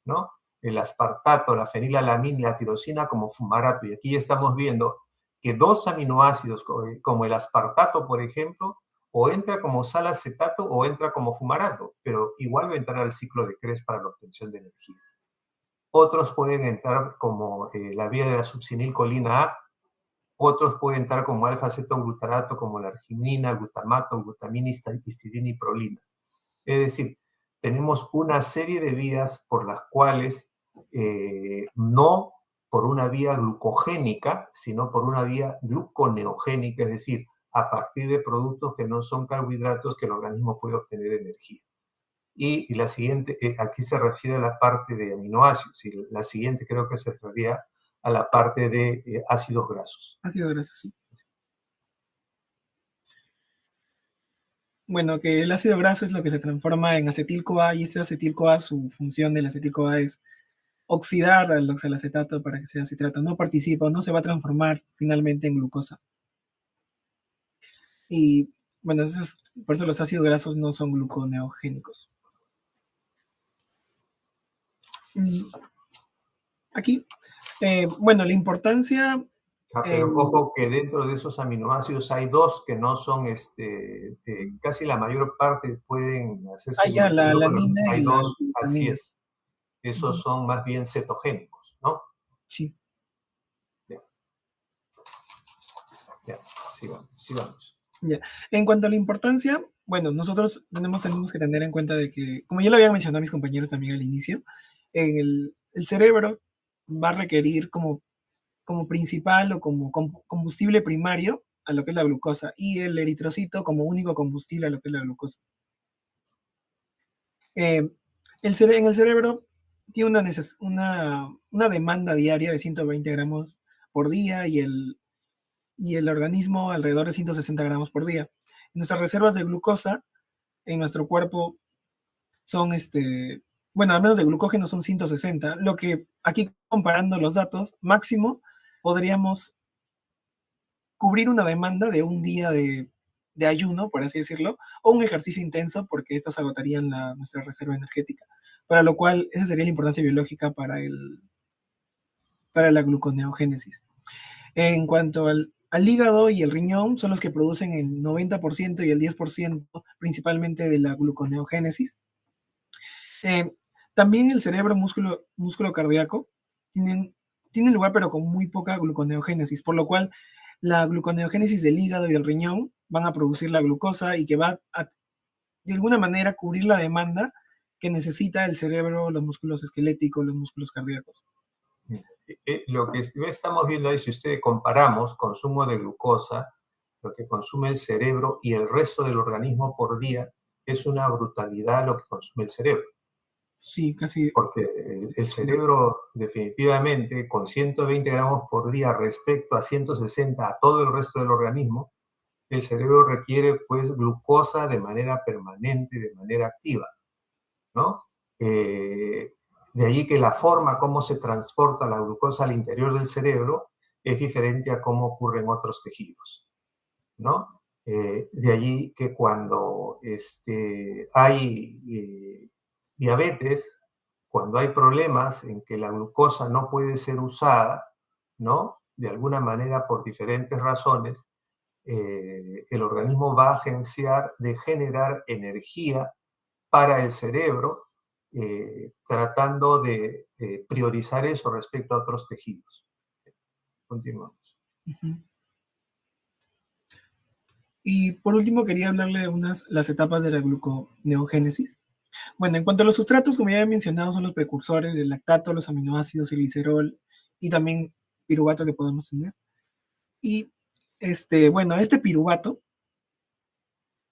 ¿no? el aspartato, la fenilalanina y la tirosina como fumarato. Y aquí ya estamos viendo que 2 aminoácidos como el aspartato, por ejemplo, o entra como sal-acetato o entra como fumarato, pero igual va a entrar al ciclo de Krebs para la obtención de energía. Otros pueden entrar como la vía de la succinilcolina A, otros pueden entrar como alfa-acetoglutarato, como la arginina, glutamato, glutamina, histidina y prolina. Es decir, tenemos una serie de vías por las cuales no por una vía glucogénica, sino por una vía gluconeogénica, es decir, a partir de productos que no son carbohidratos que el organismo puede obtener energía. Y la siguiente, aquí se refiere a la parte de aminoácidos, y la siguiente creo que se refería a la parte de ácidos grasos. Ácidos grasos, sí. Bueno, que el ácido graso es lo que se transforma en acetil-CoA, y este acetil-CoA, su función del acetil-CoA es oxidar al oxalacetato para que sea citrato. No participa, no se va a transformar finalmente en glucosa. Y bueno, por eso los ácidos grasos no son gluconeogénicos. Aquí, bueno, la importancia... pero ojo que dentro de esos aminoácidos hay 2 que no son, casi la mayor parte pueden hacerse... ya, la alanina hay y 2, la así es. Esos son más bien cetogénicos, ¿no? Sí. Ya, sigamos. Ya. En cuanto a la importancia, bueno, nosotros tenemos que tener en cuenta de que, como ya lo habían mencionado mis compañeros también al inicio, el cerebro va a requerir como principal o como combustible primario a lo que es la glucosa, y el eritrocito como único combustible a lo que es la glucosa. En el cerebro tiene una demanda diaria de 120 gramos por día y el organismo alrededor de 160 gramos por día. Nuestras reservas de glucosa en nuestro cuerpo son, bueno, al menos de glucógeno son 160, lo que aquí comparando los datos, máximo podríamos cubrir una demanda de un día de ayuno, por así decirlo, o un ejercicio intenso, porque estos agotarían nuestra reserva energética, para lo cual esa sería la importancia biológica para la gluconeogénesis. En cuanto al hígado y el riñón, son los que producen el 90% y el 10% principalmente de la gluconeogénesis. También el cerebro, músculo cardíaco, tienen lugar pero con muy poca gluconeogénesis, por lo cual la gluconeogénesis del hígado y del riñón van a producir la glucosa y que va a, de alguna manera, cubrir la demanda que necesita el cerebro, los músculos esqueléticos, los músculos cardíacos. Lo que estamos viendo ahí, si ustedes comparamos consumo de glucosa, lo que consume el cerebro y el resto del organismo por día, es una brutalidad lo que consume el cerebro. Sí, casi. Porque el cerebro definitivamente con 120 gramos por día respecto a 160 a todo el resto del organismo, el cerebro requiere pues glucosa de manera permanente, de manera activa, ¿no? De allí que la forma como se transporta la glucosa al interior del cerebro es diferente a cómo ocurre en otros tejidos, ¿no? De allí que cuando hay diabetes, cuando hay problemas en que la glucosa no puede ser usada, ¿no? De alguna manera por diferentes razones, el organismo va a agenciar de generar energía para el cerebro, tratando de priorizar eso respecto a otros tejidos. Continuamos. Y por último quería hablarle de las etapas de la gluconeogénesis. Bueno, en cuanto a los sustratos, como ya he mencionado, son los precursores del lactato, los aminoácidos, el glicerol y también piruvato que podemos tener. Y bueno, este piruvato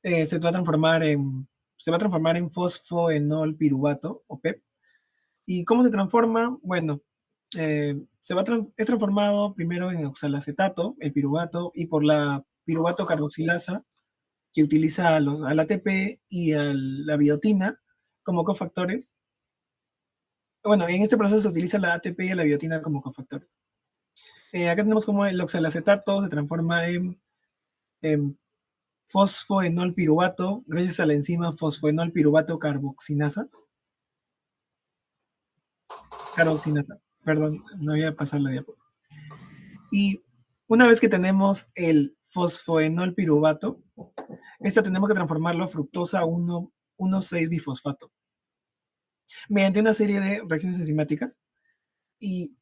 se va a transformar en fosfoenol piruvato o PEP. ¿Y cómo se transforma? Bueno, es transformado primero en oxalacetato, el piruvato, y por la piruvato carboxilasa, que utiliza al ATP y a la biotina como cofactores. Bueno, en este proceso se utiliza la ATP y la biotina como cofactores. Acá tenemos como el oxalacetato se transforma en fosfoenol piruvato gracias a la enzima fosfoenol piruvato carboxinasa. carboxilasa. Perdón, no voy a pasar la diapositiva. Y una vez que tenemos el fosfoenol piruvato, tenemos que transformarlo a fructosa 1,6-bifosfato mediante una serie de reacciones enzimáticas. Y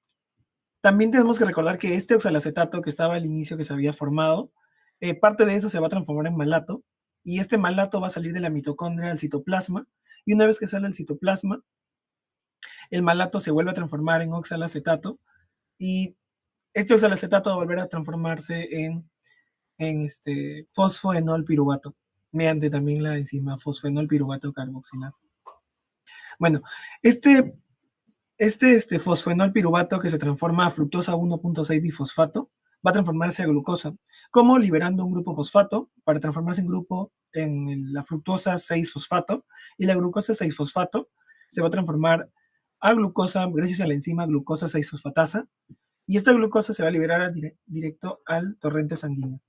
también tenemos que recordar que este oxalacetato que estaba al inicio, que se había formado, parte de eso se va a transformar en malato, y este malato va a salir de la mitocondria al citoplasma, y una vez que sale al citoplasma, el malato se vuelve a transformar en oxalacetato, y este oxalacetato va a volver a transformarse en fosfoenol piruvato, mediante también la enzima fosfoenol piruvato carboxilasa. Bueno, este fosfoenol piruvato que se transforma a fructosa 1,6-bifosfato va a transformarse a glucosa, como liberando un grupo fosfato para transformarse en grupo en la fructosa 6-fosfato, y la glucosa 6-fosfato se va a transformar a glucosa gracias a la enzima glucosa 6-fosfatasa, y esta glucosa se va a liberar directo al torrente sanguíneo.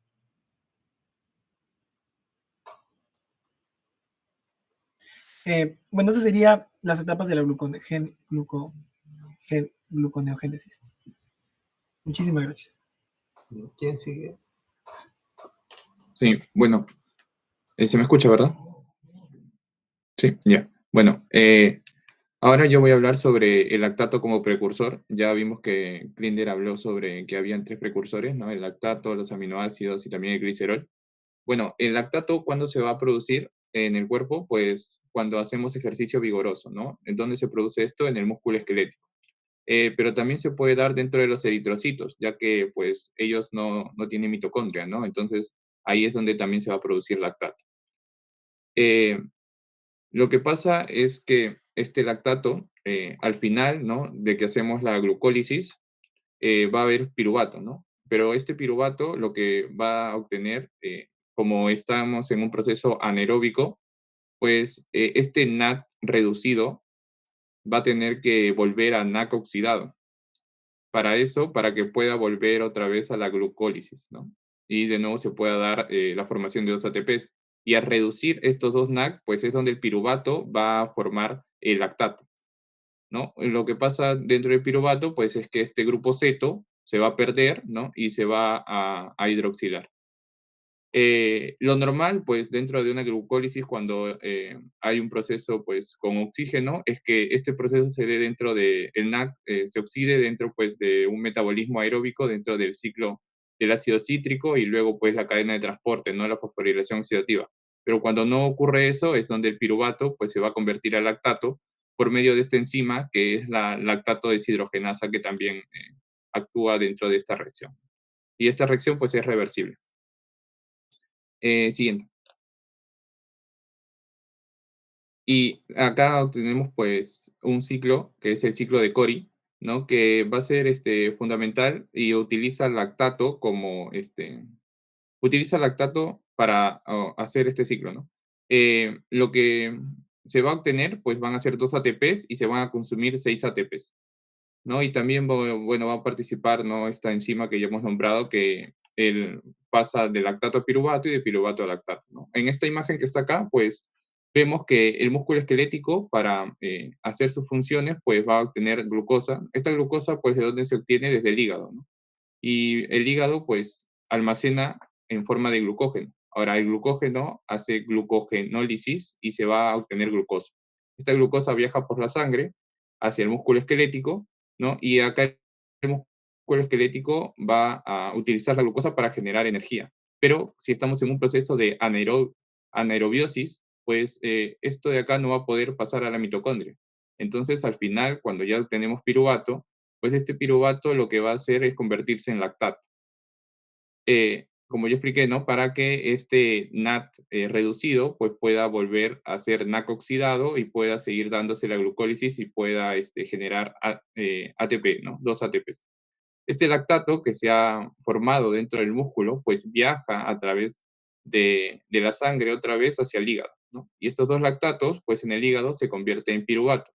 Bueno, esas serían las etapas de la gluconeogénesis. Muchísimas gracias. ¿Quién sigue? Sí, bueno, se me escucha, ¿verdad? Sí, ya. Bueno, ahora yo voy a hablar sobre el lactato como precursor. Ya vimos que Klinder habló sobre que habían 3 precursores, ¿no? El lactato, los aminoácidos y también el glicerol. Bueno, el lactato, ¿cuándo se va a producir en el cuerpo? Pues cuando hacemos ejercicio vigoroso, ¿no? ¿En dónde se produce esto? En el músculo esquelético. Pero también se puede dar dentro de los eritrocitos, ya que pues ellos no tienen mitocondria, ¿no? Entonces ahí es donde también se va a producir lactato. Lo que pasa es que este lactato, al final, ¿no? De que hacemos la glucólisis, va a haber piruvato, ¿no? Pero este piruvato lo que va a obtener, como estamos en un proceso anaeróbico, pues este NAD reducido va a tener que volver a NAC oxidado. Para eso, para que pueda volver otra vez a la glucólisis, ¿no? Y de nuevo se pueda dar la formación de 2 ATPs. Y al reducir estos 2 NAC, pues es donde el piruvato va a formar el lactato, ¿no? Lo que pasa dentro del piruvato, pues es que este grupo ceto se va a perder, ¿no? Y se va a hidroxilar. Lo normal, pues dentro de una glucólisis, cuando hay un proceso pues con oxígeno, es que este proceso se dé dentro del NAC, se oxide dentro pues de un metabolismo aeróbico dentro del ciclo del ácido cítrico y luego pues la cadena de transporte, ¿no? La fosforilación oxidativa. Pero cuando no ocurre eso, es donde el piruvato pues se va a convertir a lactato por medio de esta enzima que es la lactato deshidrogenasa que también actúa dentro de esta reacción. Y esta reacción pues es reversible. Siguiente. Y acá tenemos pues un ciclo, que es el ciclo de Cori, ¿no? Que va a ser fundamental y utiliza lactato como utiliza lactato para hacer este ciclo, ¿no? Lo que se va a obtener, pues van a ser 2 ATPs y se van a consumir 6 ATPs, ¿no? Y también, bueno, va a participar, ¿no? Esta enzima que ya hemos nombrado, que pasa de lactato a piruvato y de piruvato a lactato, ¿no? En esta imagen que está acá, pues vemos que el músculo esquelético, para hacer sus funciones, pues va a obtener glucosa. Esta glucosa, pues, ¿de dónde se obtiene? Desde el hígado, ¿no? Y el hígado, pues, almacena en forma de glucógeno. Ahora, el glucógeno hace glucogenólisis y se va a obtener glucosa. Esta glucosa viaja por la sangre hacia el músculo esquelético, ¿no? Y acá el músculo esquelético va a utilizar la glucosa para generar energía. Pero si estamos en un proceso de anaerobiosis, pues esto de acá no va a poder pasar a la mitocondria. Entonces, al final, cuando ya tenemos piruvato, pues este piruvato lo que va a hacer es convertirse en lactato. Como yo expliqué, ¿no? Para que este NAT reducido pues pueda volver a ser NAC oxidado y pueda seguir dándose la glucólisis y pueda generar ATP, ¿no? 2 ATPs. Este lactato que se ha formado dentro del músculo pues viaja a través de la sangre otra vez hacia el hígado, ¿no? Y estos 2 lactatos pues en el hígado se convierten en piruvato.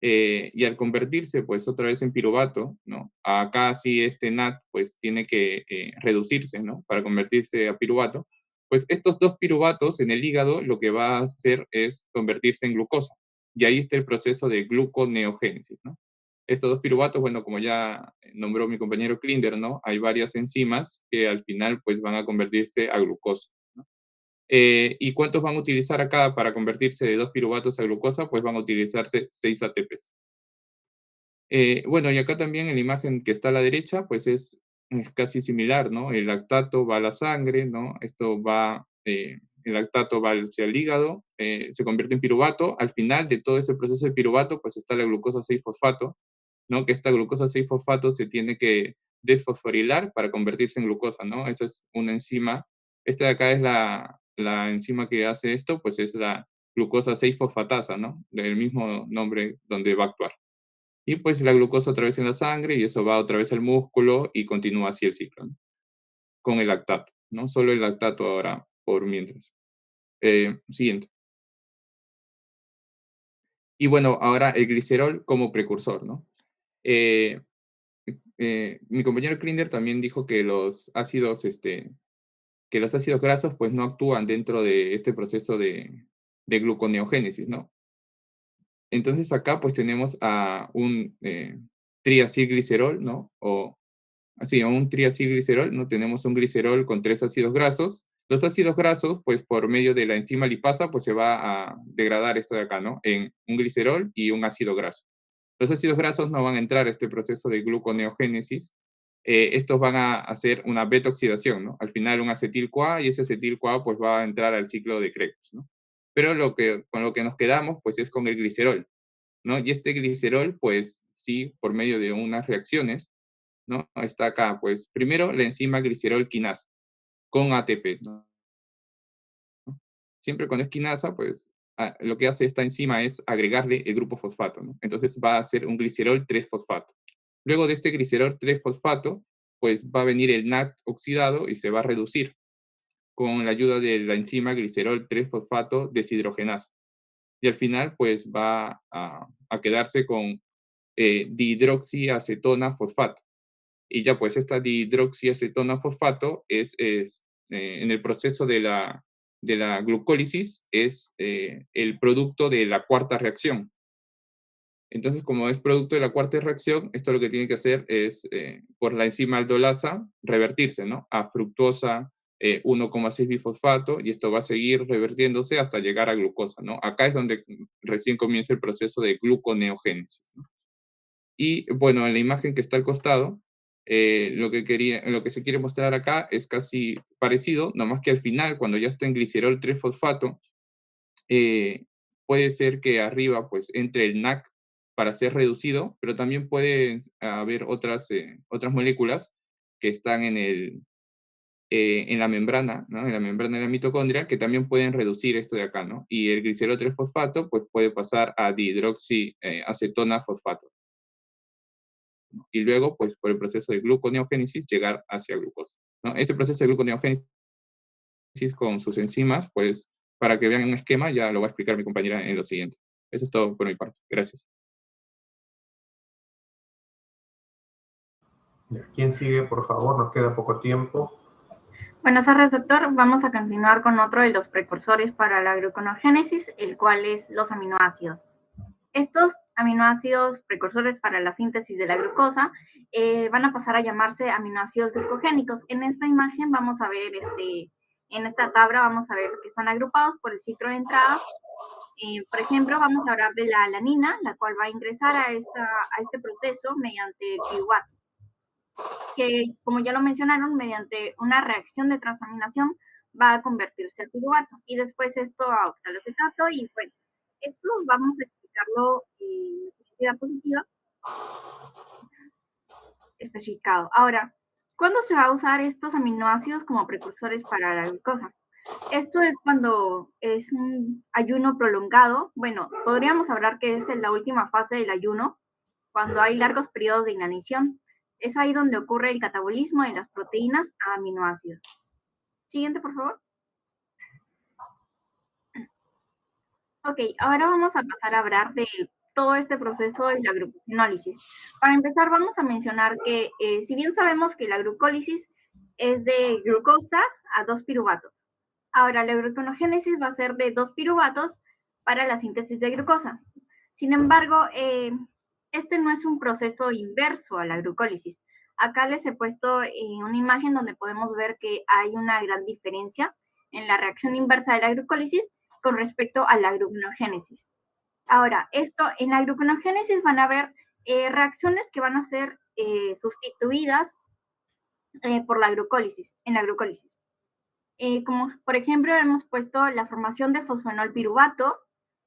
Y al convertirse pues otra vez en piruvato, ¿no? Acá sí este NAT pues tiene que reducirse, ¿no? Para convertirse a piruvato, pues estos 2 piruvatos en el hígado lo que va a hacer es convertirse en glucosa. Y ahí está el proceso de gluconeogénesis, ¿no? Estos 2 piruvatos, bueno, como ya nombró mi compañero Klinder, ¿no? Hay varias enzimas que al final pues van a convertirse a glucosa, ¿no? ¿Y cuántos van a utilizar acá para convertirse de 2 piruvatos a glucosa? Pues van a utilizarse 6 ATPs. Bueno, y acá también en la imagen que está a la derecha, pues es casi similar, ¿no? El lactato va a la sangre, ¿no? El lactato va hacia el hígado, se convierte en piruvato. Al final de todo ese proceso de piruvato, pues está la glucosa 6-fosfato, ¿no? Que esta glucosa 6-fosfato se tiene que desfosforilar para convertirse en glucosa, ¿no? Esa es una enzima. Esta de acá es la enzima que hace esto, pues es la glucosa 6-fosfatasa, ¿no? Del mismo nombre donde va a actuar. Y pues la glucosa otra vez en la sangre y eso va otra vez al músculo y continúa así el ciclo, ¿no? Con el lactato, ¿no? Solo el lactato ahora por mientras. Siguiente. Y bueno, ahora el glicerol como precursor, ¿no? Mi compañero Klinder también dijo que los ácidos grasos pues no actúan dentro de este proceso de gluconeogénesis, ¿no? Entonces acá pues tenemos a un triacilglicerol, ¿no? O así, a un triacilglicerol, ¿no? Tenemos un glicerol con 3 ácidos grasos. Los ácidos grasos, pues por medio de la enzima lipasa, pues se va a degradar esto de acá, ¿no? En un glicerol y un ácido graso. Los ácidos grasos no van a entrar a este proceso de gluconeogénesis. Estos van a hacer una beta-oxidación, ¿no? Al final un acetil-CoA y ese acetil-CoA pues va a entrar al ciclo de Krebs, ¿no? Pero con lo que nos quedamos pues es con el glicerol, ¿no? Y este glicerol pues sí, por medio de unas reacciones, ¿no? Está acá, pues primero la enzima glicerol quinasa con ATP, ¿no? Siempre cuando es quinasa, pues lo que hace esta enzima es agregarle el grupo fosfato, ¿no? Entonces va a ser un glicerol 3-fosfato. Luego de este glicerol 3-fosfato, pues va a venir el NAC oxidado y se va a reducir con la ayuda de la enzima glicerol 3-fosfato deshidrogenasa. Y al final, pues va a quedarse con dihidroxiacetona fosfato. Y ya pues esta dihidroxiacetona fosfato es en el proceso de la glucólisis, es el producto de la cuarta reacción. Entonces, como es producto de la cuarta reacción, esto lo que tiene que hacer es, por la enzima aldolasa, revertirse, ¿no? A fructosa 1,6 bifosfato, y esto va a seguir revertiéndose hasta llegar a glucosa, ¿no? Acá es donde recién comienza el proceso de gluconeogénesis, ¿no? Y bueno, en la imagen que está al costado, lo que se quiere mostrar acá es casi parecido, nomás que al final, cuando ya está en glicerol 3-fosfato, puede ser que arriba pues entre el NAC para ser reducido, pero también puede haber otras moléculas que están en la membrana, ¿no? En la membrana de la mitocondria, que también pueden reducir esto de acá, ¿no? Y el glicerol 3-fosfato pues puede pasar a dihidroxiacetona fosfato. Y luego, pues por el proceso de gluconeogénesis, llegar hacia glucosa, ¿no? Este proceso de gluconeogénesis con sus enzimas, pues para que vean un esquema, ya lo va a explicar mi compañera en lo siguiente. Eso es todo por mi parte. Gracias. ¿Quién sigue, por favor? Nos queda poco tiempo. Buenas tardes, doctor. Vamos a continuar con otro de los precursores para la gluconeogénesis, el cual es los aminoácidos. Estos aminoácidos precursores para la síntesis de la glucosa van a pasar a llamarse aminoácidos glucogénicos. En esta imagen vamos a ver, en esta tabla vamos a ver que están agrupados por el ciclo de entrada. Por ejemplo, vamos a hablar de la alanina, la cual va a ingresar a este proceso mediante el piruvato, que, como ya lo mencionaron, mediante una reacción de transaminación va a convertirse al piruvato. Y después esto a oxaloacetato, y bueno, esto vamos a explicarlo en la diapositiva especificado. Ahora, ¿cuándo se va a usar estos aminoácidos como precursores para la glucosa? Esto es cuando es un ayuno prolongado. Bueno, podríamos hablar que es en la última fase del ayuno, cuando hay largos periodos de inanición. Es ahí donde ocurre el catabolismo de las proteínas a aminoácidos. Siguiente, por favor. Ok, ahora vamos a pasar a hablar de todo este proceso de la glucogenólisis. Para empezar, vamos a mencionar que si bien sabemos que la glucólisis es de glucosa a 2 piruvatos, ahora la gluconeogénesis va a ser de 2 piruvatos para la síntesis de glucosa. Sin embargo, este no es un proceso inverso a la glucólisis. Acá les he puesto una imagen donde podemos ver que hay una gran diferencia en la reacción inversa de la glucólisis con respecto a la gluconeogénesis. Ahora, en la gluconeogénesis van a haber reacciones que van a ser sustituidas por la glucólisis, en la glucólisis. Como por ejemplo hemos puesto la formación de fosfenolpiruvato,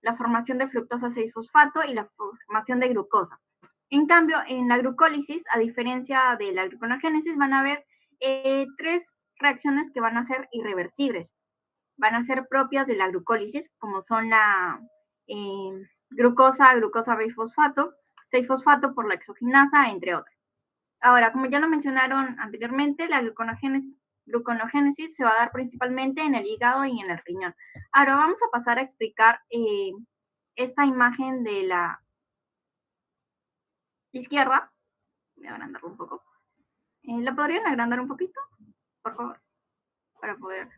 la formación de fructosa 6-fosfato y la formación de glucosa. En cambio, en la glucólisis, a diferencia de la gluconeogénesis, van a haber 3 reacciones que van a ser irreversibles. Van a ser propias de la glucólisis, como son la glucosa 6-fosfato por la exogenasa, entre otras. Ahora, como ya lo mencionaron anteriormente, la gluconeogénesis se va a dar principalmente en el hígado y en el riñón. Ahora vamos a pasar a explicar esta imagen de la izquierda. Voy a agrandarlo un poco. ¿La podrían agrandar un poquito, por favor? Para poder...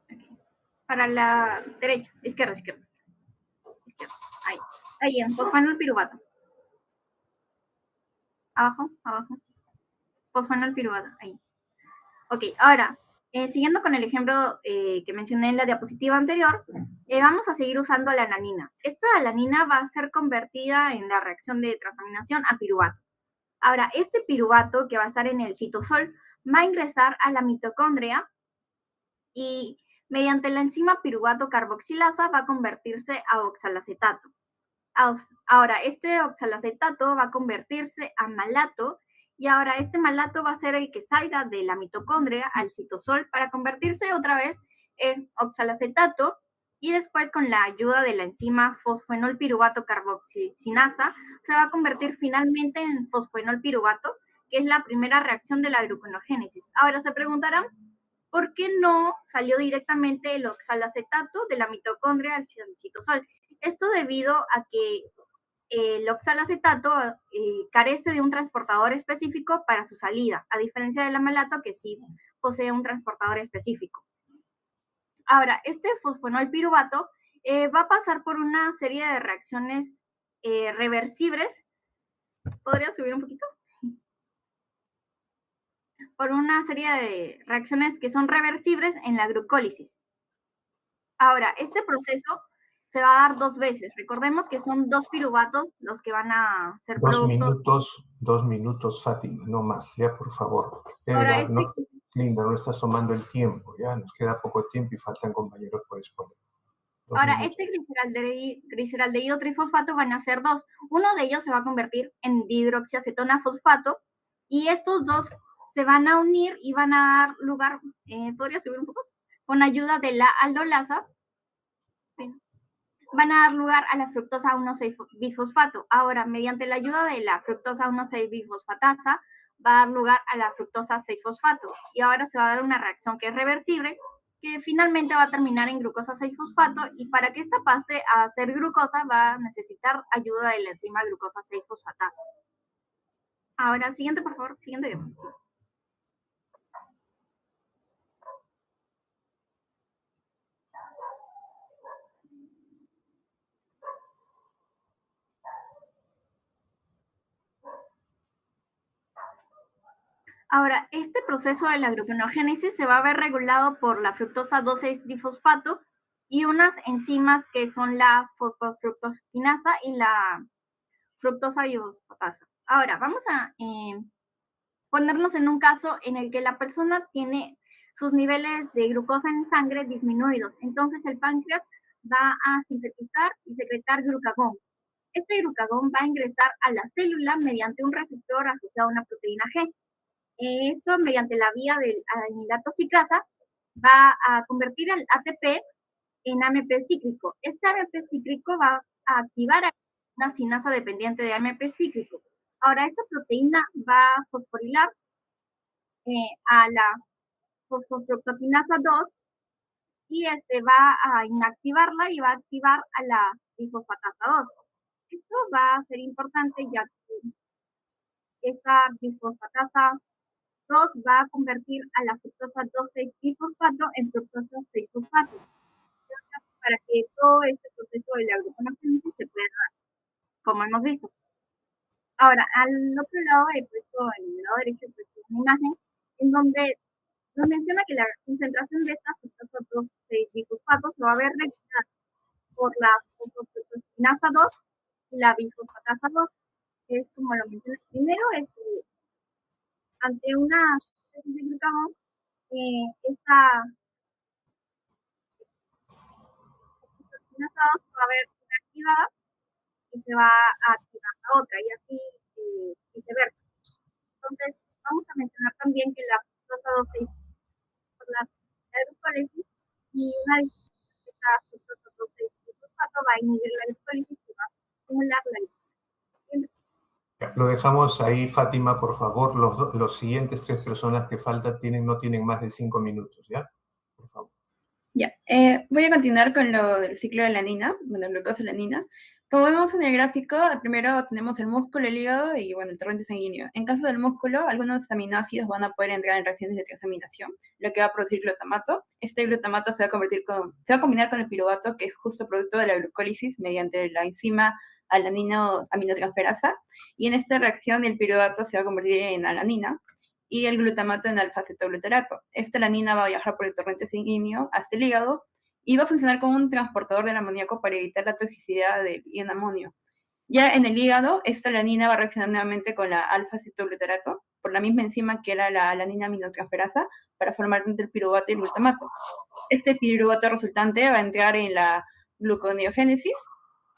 Okay. Para la derecha, izquierda. Ahí, en fosfenolpiruvato. Abajo. Fosfenolpiruvato, ahí. Ok, ahora, siguiendo con el ejemplo que mencioné en la diapositiva anterior, vamos a seguir usando la alanina. Esta alanina va a ser convertida en la reacción de transaminación a piruvato. Ahora, este piruvato que va a estar en el citosol va a ingresar a la mitocondria y mediante la enzima piruvato carboxilasa va a convertirse a oxalacetato. Ahora, este oxalacetato va a convertirse a malato y ahora este malato va a ser el que salga de la mitocondria al citosol para convertirse otra vez en oxalacetato y después con la ayuda de la enzima fosfenolpiruvato carboxilinasa se va a convertir finalmente en fosfenolpiruvato, que es la primera reacción de la gluconeogénesis. Ahora se preguntarán, ¿por qué no salió directamente el oxalacetato de la mitocondria al citosol? Esto debido a que el oxalacetato carece de un transportador específico para su salida, a diferencia del amalato que sí posee un transportador específico. Ahora, este fosfenolpiruvato va a pasar por una serie de reacciones reversibles. ¿Podría subir un poquito? Por una serie de reacciones que son reversibles en la glucólisis. Ahora, este proceso se va a dar 2 veces. Recordemos que son 2 piruvatos los que van a ser productos. 2 minutos, Fátima, no más, ya, por favor. Ahora, Linda, no estás tomando el tiempo, ya, nos queda poco tiempo y faltan compañeros por exponer. Ahora, este gliceraldehído trifosfato van a ser 2. Uno de ellos se va a convertir en dihidroxiacetona fosfato y estos 2 se van a unir y van a dar lugar, ¿podría subir un poco? Con ayuda de la aldolasa, van a dar lugar a la fructosa 1,6-bisfosfato. Ahora, mediante la ayuda de la fructosa 1,6-bisfosfatasa, va a dar lugar a la fructosa 6-fosfato. Y ahora se va a dar una reacción que es reversible, que finalmente va a terminar en glucosa 6-fosfato, y para que esta pase a ser glucosa va a necesitar ayuda de la enzima glucosa 6-fosfatasa. Ahora, siguiente, por favor, siguiente diapositiva. Ahora, este proceso de la gluconeogénesis se va a ver regulado por la fructosa 2,6-difosfato y unas enzimas que son la fosfofructokinasa y la fructosa bifosfatasa. Ahora, vamos a ponernos en un caso en el que la persona tiene sus niveles de glucosa en sangre disminuidos. Entonces, el páncreas va a sintetizar y secretar glucagón. Este glucagón va a ingresar a la célula mediante un receptor asociado a una proteína G. Esto, mediante la vía del anilato ciclasa, va a convertir el ATP en AMP cíclico. Este AMP cíclico va a activar una sinasa dependiente de AMP cíclico. Ahora, esta proteína va a fosforilar a la fosfofructokinasa 2 y va a inactivarla y va a activar a la bifosfatasa 2. Esto va a ser importante ya que esta bifosfatasa 2 va a convertir a la fructosa 2,6-bifosfato en fructosa 6-fosfato. Para que todo este proceso de la gluconeogénesis se puede dar, como hemos visto. Ahora, al otro lado he puesto, en el lado derecho, he puesto una imagen en donde nos menciona que la concentración de estas fosfatos de bifosfato se va a ver regulada por la fosfoproteína 2 y la bifosfatasa 2, que es como lo mencioné primero, es ante una síntesis de glucagón, esta fosfoproteína 2 va a ver inactivada y se va a activar la otra, y así viceversa. Entonces, vamos a mencionar también que la fructosa 2 se por la glucólisis, y una disminución de esta fructosa 2 fosfato va a inhibir la glucólisis y va a estimular la glucólisis. Lo dejamos ahí, Fátima, por favor. Los siguientes 3 personas que faltan no tienen más de 5 minutos, ¿ya? Por favor. Ya, voy a continuar con lo del ciclo de la alanina, bueno, glucosalanina. Como vemos en el gráfico, primero tenemos el músculo, el hígado y, bueno, el torrente sanguíneo. En caso del músculo, algunos aminoácidos van a poder entrar en reacciones de transaminación, lo que va a producir glutamato. Este glutamato se va a combinar con el piruvato, que es justo producto de la glucólisis mediante la enzima alanino-aminotransferasa, y en esta reacción el piruvato se va a convertir en alanina y el glutamato en alfa-cetoglutarato. Esta alanina va a viajar por el torrente sanguíneo hasta el hígado y va a funcionar como un transportador del amoníaco para evitar la toxicidad del ion amonio. Ya en el hígado, esta alanina va a reaccionar nuevamente con la alfa-cetoglutarato por la misma enzima que era la alanina aminotransferasa para formar entre el piruvato y el glutamato. Este piruvato resultante va a entrar en la gluconeogénesis,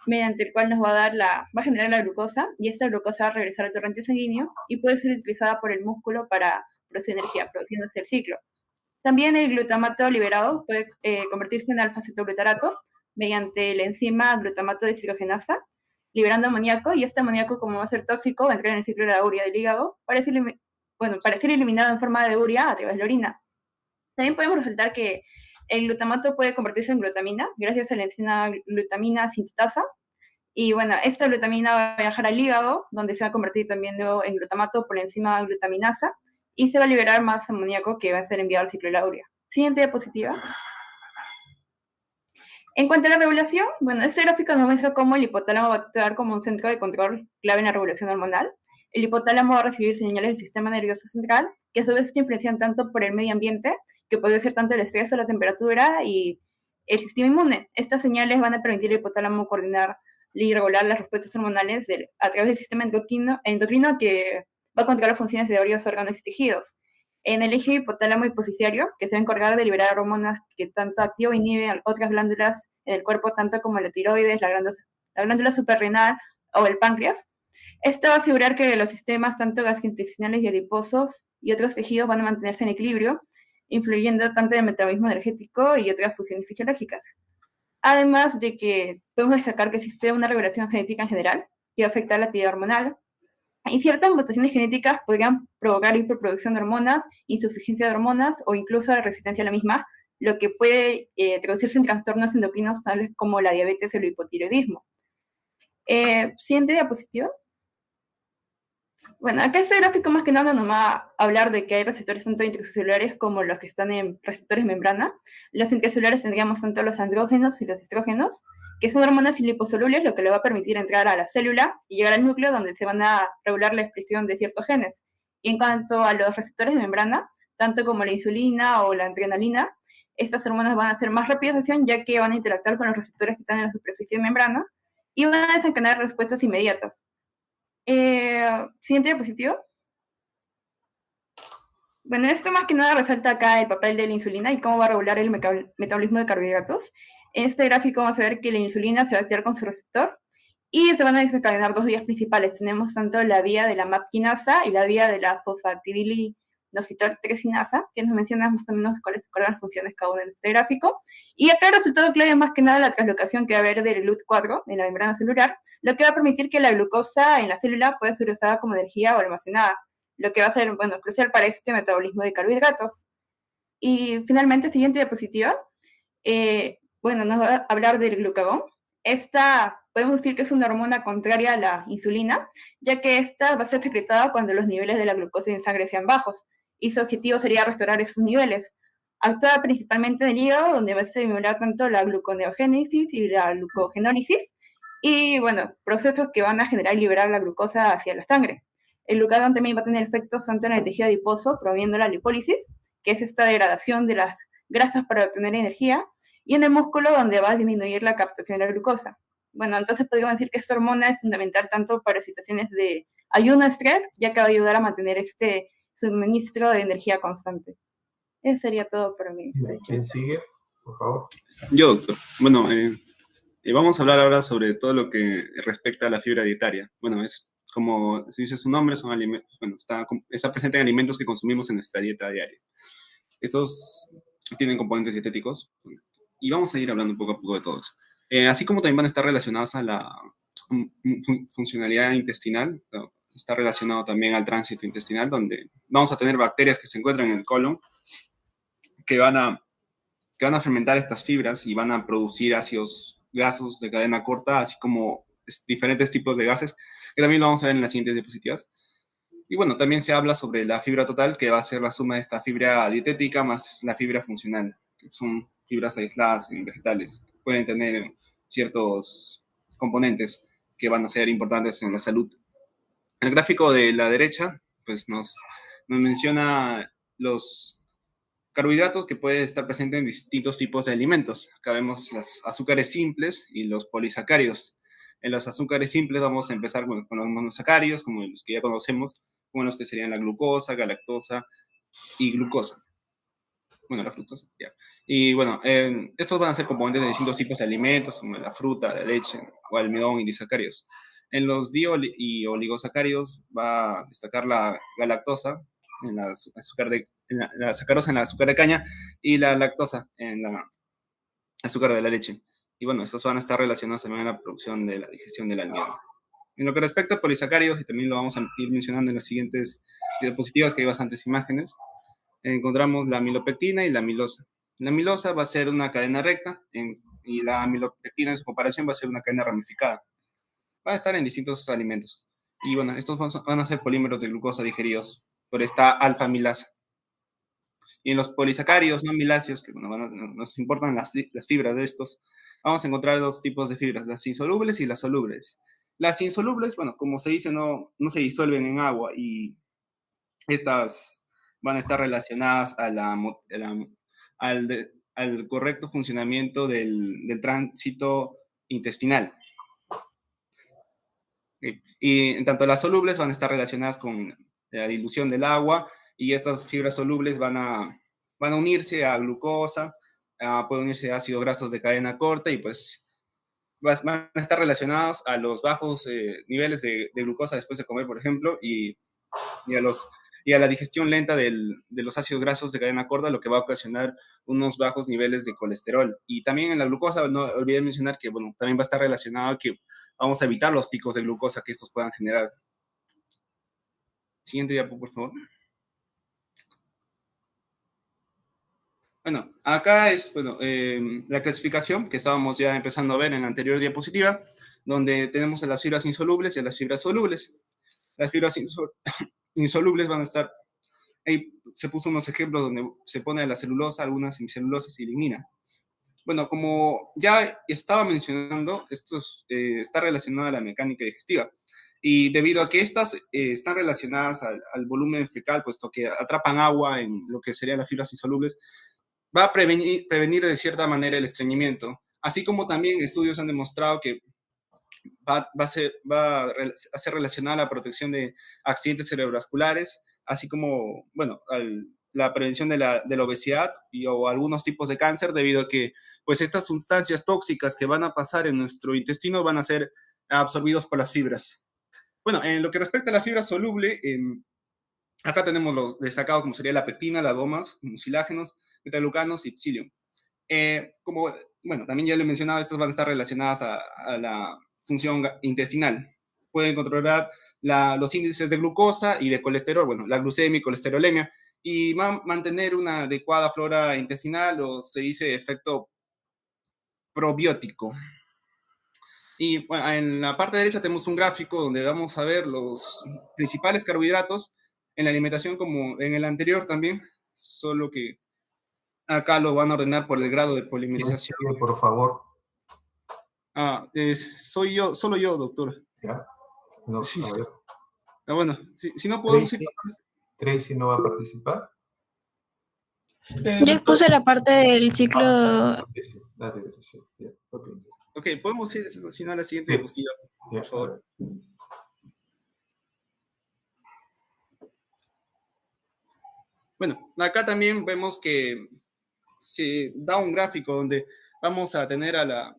mediante el cual nos va a generar la glucosa, y esta glucosa va a regresar al torrente sanguíneo y puede ser utilizada por el músculo para producir energía, produciéndose el ciclo. También el glutamato liberado puede convertirse en alfa-cetoglutarato mediante la enzima glutamato deshidrogenasa, liberando amoníaco, y este amoníaco, como va a ser tóxico, va a entrar en el ciclo de la urea del hígado para ser eliminado en forma de urea a través de la orina. También podemos resaltar que el glutamato puede convertirse en glutamina gracias a la enzima glutamina sintetasa. Y bueno, esta glutamina va a viajar al hígado, donde se va a convertir también luego en glutamato por la enzima glutaminasa, y se va a liberar más amoníaco que va a ser enviado al ciclo de la urea. Siguiente diapositiva. En cuanto a la regulación, bueno, este gráfico nos muestra cómo el hipotálamo va a actuar como un centro de control clave en la regulación hormonal. El hipotálamo va a recibir señales del sistema nervioso central, que a su vez está influenciado tanto por el medio ambiente, que puede ser tanto el estrés o la temperatura, y el sistema inmune. Estas señales van a permitir al hipotálamo coordinar y regular las respuestas hormonales a través del sistema endocrino, que va a controlar las funciones de varios órganos y tejidos. En el eje hipotálamo hipofisiario, que se va a encargar de liberar hormonas que tanto activa o inhibe otras glándulas en el cuerpo, tanto como la tiroides, la glándula suprarrenal o el páncreas. Esto va a asegurar que los sistemas tanto gastrointestinales y adiposos y otros tejidos van a mantenerse en equilibrio, influyendo tanto en el metabolismo energético y otras funciones fisiológicas. Además de que podemos destacar que existe una regulación genética en general que va a afectar la actividad hormonal, y ciertas mutaciones genéticas podrían provocar hiperproducción de hormonas, insuficiencia de hormonas o incluso la resistencia a la misma, lo que puede traducirse en trastornos endocrinos tales como la diabetes o el hipotiroidismo. Siguiente diapositiva. Bueno, acá este gráfico más que nada nos va a hablar de que hay receptores tanto intracelulares como los que están en receptores membrana. Los intracelulares tendríamos tanto los andrógenos y los estrógenos, que son hormonas liposolubles, lo que le va a permitir entrar a la célula y llegar al núcleo, donde se van a regular la expresión de ciertos genes. Y en cuanto a los receptores de membrana, tanto como la insulina o la adrenalina, estas hormonas van a hacer más rápida acción, ya que van a interactuar con los receptores que están en la superficie de membrana y van a desencadenar respuestas inmediatas. Siguiente diapositiva. Bueno, esto más que nada resalta acá el papel de la insulina y cómo va a regular el metabolismo de carbohidratos. En este gráfico vamos a ver que la insulina se va a activar con su receptor y se van a desencadenar dos vías principales. Tenemos tanto la vía de la MAP quinasa y la vía de la fosfatidilinositotriesinasa, que nos menciona más o menos cuáles son las funciones cada una en este gráfico. Y acá el resultado clave es más que nada la translocación que va a haber del LUT4 en la membrana celular, lo que va a permitir que la glucosa en la célula pueda ser usada como energía o almacenada, lo que va a ser, bueno, crucial para este metabolismo de carbohidratos. Y finalmente, siguiente diapositiva. Bueno, nos va a hablar del glucagón. Esta podemos decir que es una hormona contraria a la insulina, ya que esta va a ser secretada cuando los niveles de la glucosa en sangre sean bajos, y su objetivo sería restaurar esos niveles. Actúa principalmente en el hígado, donde va a estimular tanto la gluconeogénesis y la glucogenólisis, y bueno, procesos que van a generar y liberar la glucosa hacia la sangre. El glucagón también va a tener efectos tanto en el tejido adiposo, promoviendo la lipólisis, que es esta degradación de las grasas para obtener energía, y en el músculo, donde va a disminuir la captación de la glucosa. Bueno, entonces podríamos decir que esta hormona es fundamental tanto para situaciones de ayuno, estrés, ya que va a ayudar a mantener este suministro de energía constante. Eso sería todo para mí. ¿Quién sigue? Por favor. Yo, doctor. Bueno, vamos a hablar ahora sobre todo lo que respecta a la fibra dietaria. Bueno, es como se dice su nombre, son alimentos, bueno, está presente en alimentos que consumimos en nuestra dieta diaria. Estos tienen componentes dietéticos y vamos a ir hablando poco a poco de todo eso. Así como también van a estar relacionados a la funcionalidad intestinal, está relacionado también al tránsito intestinal, donde vamos a tener bacterias que se encuentran en el colon que van a fermentar estas fibras y van a producir ácidos grasos de cadena corta, así como diferentes tipos de gases, que también lo vamos a ver en las siguientes diapositivas. Y bueno, también se habla sobre la fibra total, que va a ser la suma de esta fibra dietética más la fibra funcional. Son fibras aisladas en vegetales. Pueden tener ciertos componentes que van a ser importantes en la salud. El gráfico de la derecha pues nos menciona los carbohidratos que pueden estar presentes en distintos tipos de alimentos. Acá vemos los azúcares simples y los polisacáridos. En los azúcares simples vamos a empezar con los monosacáridos, como los que ya conocemos, como los que serían la glucosa, galactosa y glucosa. Bueno, la fructosa, ya. Y bueno, estos van a ser componentes de distintos tipos de alimentos, como la fruta, la leche, o almidón y disacáridos. En los y oligosacáridos va a destacar la galactosa, en la sacarosa en la azúcar de caña, y la lactosa en la azúcar de la leche. Y bueno, estos van a estar relacionados también a la producción de la digestión del almidón. En lo que respecta a polisacáridos, y también lo vamos a ir mencionando en las siguientes diapositivas, que hay bastantes imágenes, encontramos la amilopectina y la amilosa. La amilosa va a ser una cadena recta y la amilopectina en su comparación va a ser una cadena ramificada. Va a estar en distintos alimentos. Y bueno, estos van a ser polímeros de glucosa digeridos por esta alfa-amilasa. Y en los polisacáridos no amiláceos, que bueno, nos importan las fibras de estos, vamos a encontrar dos tipos de fibras, las insolubles y las solubles. Las insolubles, bueno, como se dice, no se disuelven en agua y estas van a estar relacionadas al correcto funcionamiento del tránsito intestinal. Y en tanto las solubles van a estar relacionadas con la dilución del agua y estas fibras solubles van a unirse a glucosa, pueden unirse a ácidos grasos de cadena corta y pues van a estar relacionados a los bajos niveles de glucosa después de comer, por ejemplo, y a la digestión lenta de los ácidos grasos de cadena corta, lo que va a ocasionar unos bajos niveles de colesterol. Y también en la glucosa, no olvidé mencionar que, bueno, también va a estar relacionado a que vamos a evitar los picos de glucosa que estos puedan generar. Siguiente diapo, por favor. Bueno, acá es la clasificación que estábamos ya empezando a ver en la anterior diapositiva, donde tenemos a las fibras insolubles y a las fibras solubles. Las fibras insolubles van a estar, ahí se puso unos ejemplos donde se pone la celulosa, algunas semicelulosas y lignina. Bueno, como ya estaba mencionando, esto está relacionado a la mecánica digestiva. Y debido a que estas están relacionadas al volumen fecal, puesto que atrapan agua en lo que serían las fibras insolubles, va a prevenir de cierta manera el estreñimiento. Así como también estudios han demostrado que va a ser relacionada a la protección de accidentes cerebrovasculares, así como, bueno, la prevención de la obesidad o algunos tipos de cáncer, debido a que pues estas sustancias tóxicas que van a pasar en nuestro intestino van a ser absorbidos por las fibras. Bueno, en lo que respecta a la fibra soluble, acá tenemos los destacados como sería la pectina, la domas, mucilágenos, betaglucanos y psyllium. Como, bueno, también ya lo he mencionado, estas van a estar relacionadas a la función intestinal. Pueden controlar los índices de glucosa y de colesterol, bueno, la glucemia y colesterolemia, y van a mantener una adecuada flora intestinal, o se dice efecto probiótico. Y bueno, en la parte derecha tenemos un gráfico donde vamos a ver los principales carbohidratos en la alimentación, como en el anterior también, solo que acá lo van a ordenar por el grado de ¿Quién polimerización. sigue, por favor? Soy yo, solo yo, doctor. ¿Ya? No, Sí. a ver. Bueno, si no podemos ir... Tracy no va a participar. Ya expuse la parte del ciclo. Sí, ya, ok. Ok, podemos ir, si no, a la siguiente diapositiva, Ya, por favor. Bueno, acá también vemos que se da un gráfico donde vamos a tener a la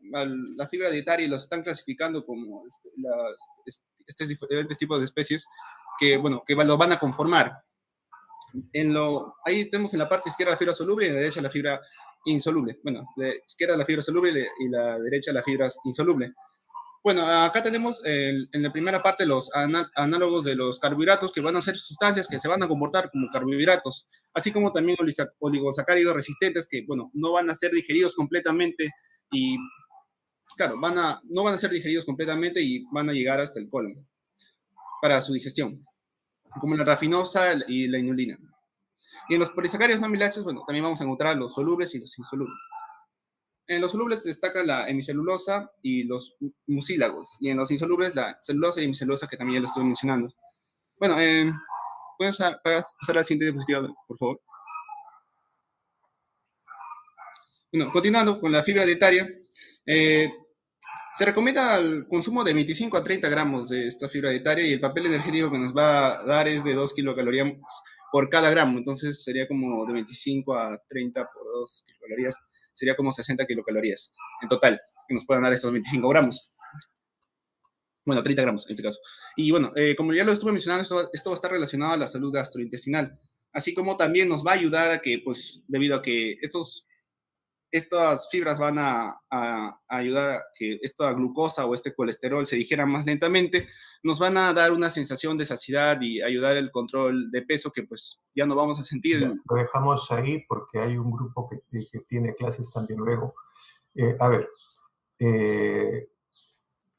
fibra dietaria y los están clasificando como estos diferentes tipos de especies que, bueno, que lo van a conformar. Ahí tenemos en la parte izquierda la fibra soluble y en la derecha la fibra insoluble. Bueno, la izquierda la fibra soluble y la derecha la fibra insoluble. Bueno, acá tenemos en la primera parte los análogos de los carbohidratos, que van a ser sustancias que se van a comportar como carbohidratos, así como también oligosacáridos resistentes que, bueno, no van a ser digeridos completamente y, claro, no van a ser digeridos completamente y van a llegar hasta el colon para su digestión, como la rafinosa y la inulina. Y en los polisacáridos no amiláceos, bueno, también vamos a encontrar los solubles y los insolubles. En los solubles destaca la hemicelulosa y los mucílagos, y en los insolubles la celulosa y hemicelulosa, que también ya lo estuve mencionando. Bueno, ¿puedes pasar a la siguiente diapositiva, por favor? Bueno, continuando con la fibra dietaria, se recomienda el consumo de 25 a 30 gramos de esta fibra dietaria y el papel energético que nos va a dar es de 2 kilocalorías por cada gramo, entonces sería como de 25 a 30 por 2 kilocalorías, sería como 60 kilocalorías en total, que nos puedan dar estos 25 gramos. Bueno, 30 gramos en este caso. Y bueno, como ya lo estuve mencionando, esto va a estar relacionado a la salud gastrointestinal, así como también nos va a ayudar a que, pues, debido a que estas fibras van a ayudar a que esta glucosa o este colesterol se digiera más lentamente, nos van a dar una sensación de saciedad y ayudar el control de peso que pues ya no vamos a sentir. Lo dejamos ahí porque hay un grupo que tiene clases también luego.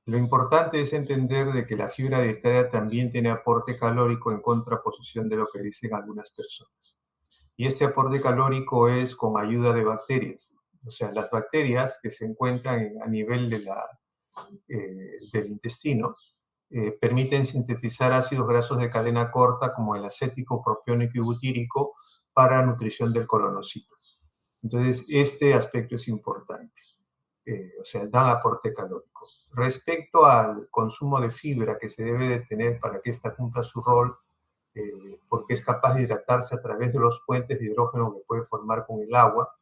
Lo importante es entender de que la fibra dietaria también tiene aporte calórico en contraposición de lo que dicen algunas personas. Y ese aporte calórico es con ayuda de bacterias. O sea, las bacterias que se encuentran a nivel del intestino permiten sintetizar ácidos grasos de cadena corta como el acético, propiónico y butírico para nutrición del colonocito. Entonces, este aspecto es importante. O sea, dan aporte calórico. Respecto al consumo de fibra que se debe de tener para que ésta cumpla su rol, porque es capaz de hidratarse a través de los puentes de hidrógeno que puede formar con el agua,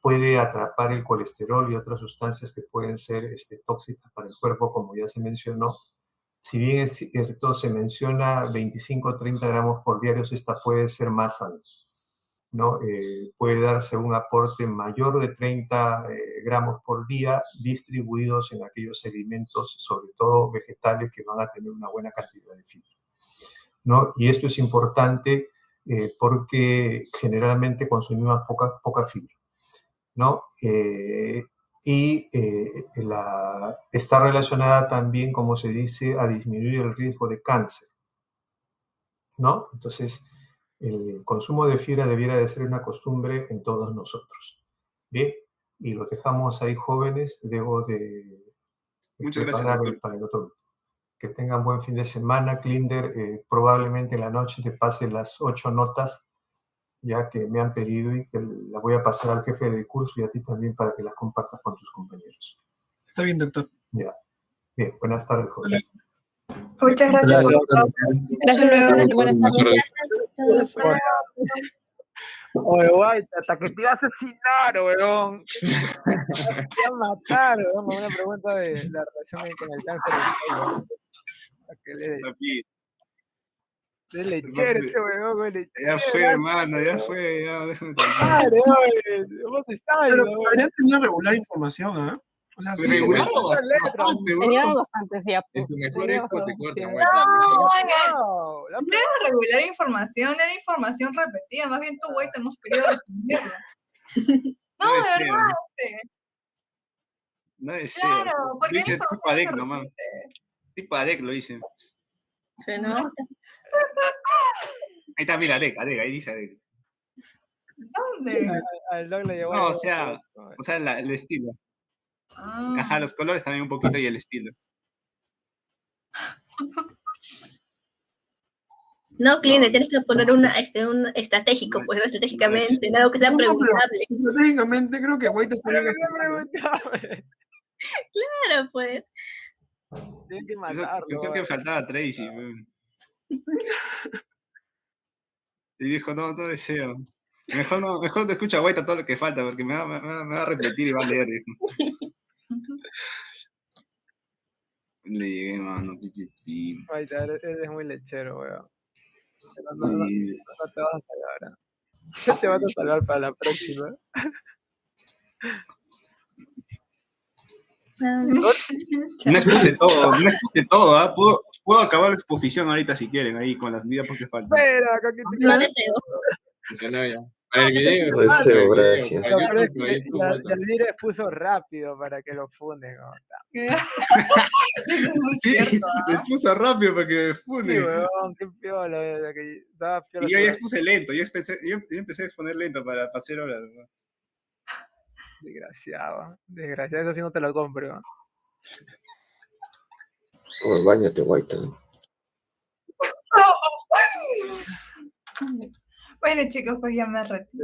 puede atrapar el colesterol y otras sustancias que pueden ser tóxicas para el cuerpo, como ya se mencionó. Si bien es cierto, se menciona 25 o 30 gramos por diario, esta puede ser más alta, ¿no? Puede darse un aporte mayor de 30 gramos por día distribuidos en aquellos alimentos, sobre todo vegetales, que van a tener una buena cantidad de fibra, ¿no? Y esto es importante porque generalmente consumimos poca fibra, ¿no? Está relacionada también, como se dice, a disminuir el riesgo de cáncer, ¿no? Entonces, el consumo de fibra debiera de ser una costumbre en todos nosotros. Bien, y los dejamos ahí jóvenes, debo de preparar para el otro grupo. Que tengan buen fin de semana. Klinder, probablemente en la noche te pase las 8 notas ya que me han pedido y que las voy a pasar al jefe de curso y a ti también para que las compartas con tus compañeros. Está bien, doctor. Ya. Bien, buenas tardes, jóvenes. Muchas gracias. Gracias, buenas tardes. Oye, guay, hasta que te iba a asesinar, weón. Te iba a matar, weón, con una pregunta de la relación con el cáncer del cuello. Es lechero este weón, güey. Ya fue, hermano, ya fue, ya déjame ¿Cómo se está? Pero podrían tener regular información, ¿ah? O sea, sí, regular Tenía bastante, sí. En tu mejor época te cortan, güey. No, regular información, era información repetida. Más bien tú, güey, te hemos querido resumirla. No, de verdad. No es Claro, porque dice tipo ADEC nomás. Tipo ADEC lo dice. ¿Sí, no? Ahí está, mira, ADEC, ahí dice ADEC. ¿Dónde? Al Doc le llegó No, a o sea, el estilo. Ah. Ajá, los colores también un poquito y el estilo. No, Clint, tienes que poner un estratégico, pues, ¿no? Estratégicamente, en algo que sea No, pero preguntable. estratégicamente creo que White está bien. Claro, pues. Tienen que Pensó matarlo. que faltaba Tracy. weón. Y dijo, no deseo. Mejor te escucha White todo lo que falta, porque me va a repetir y va a leer. Dijo. Le llegué, mano. Ay, eres muy lechero, weón. Pero no te vas a salvar. No te vas a salvar para la próxima. No expuse todo, ¿ah? Puedo acabar la exposición ahorita si quieren, ahí con las medidas porque faltan. Espera, acá que te No deseo. Para el video. No deseo, gracias. Yadira expuso rápido para que lo funden. Eso es muy Sí, cierto. le puso rápido para que Sí, funde. weón, qué piola. Y yo ya expuse lento, yo empecé a exponer lento para hacer horas. ¿No? Desgraciado, eso sí no te lo compro. Oh, báñate, White. Bueno, chicos, pues ya me retiro.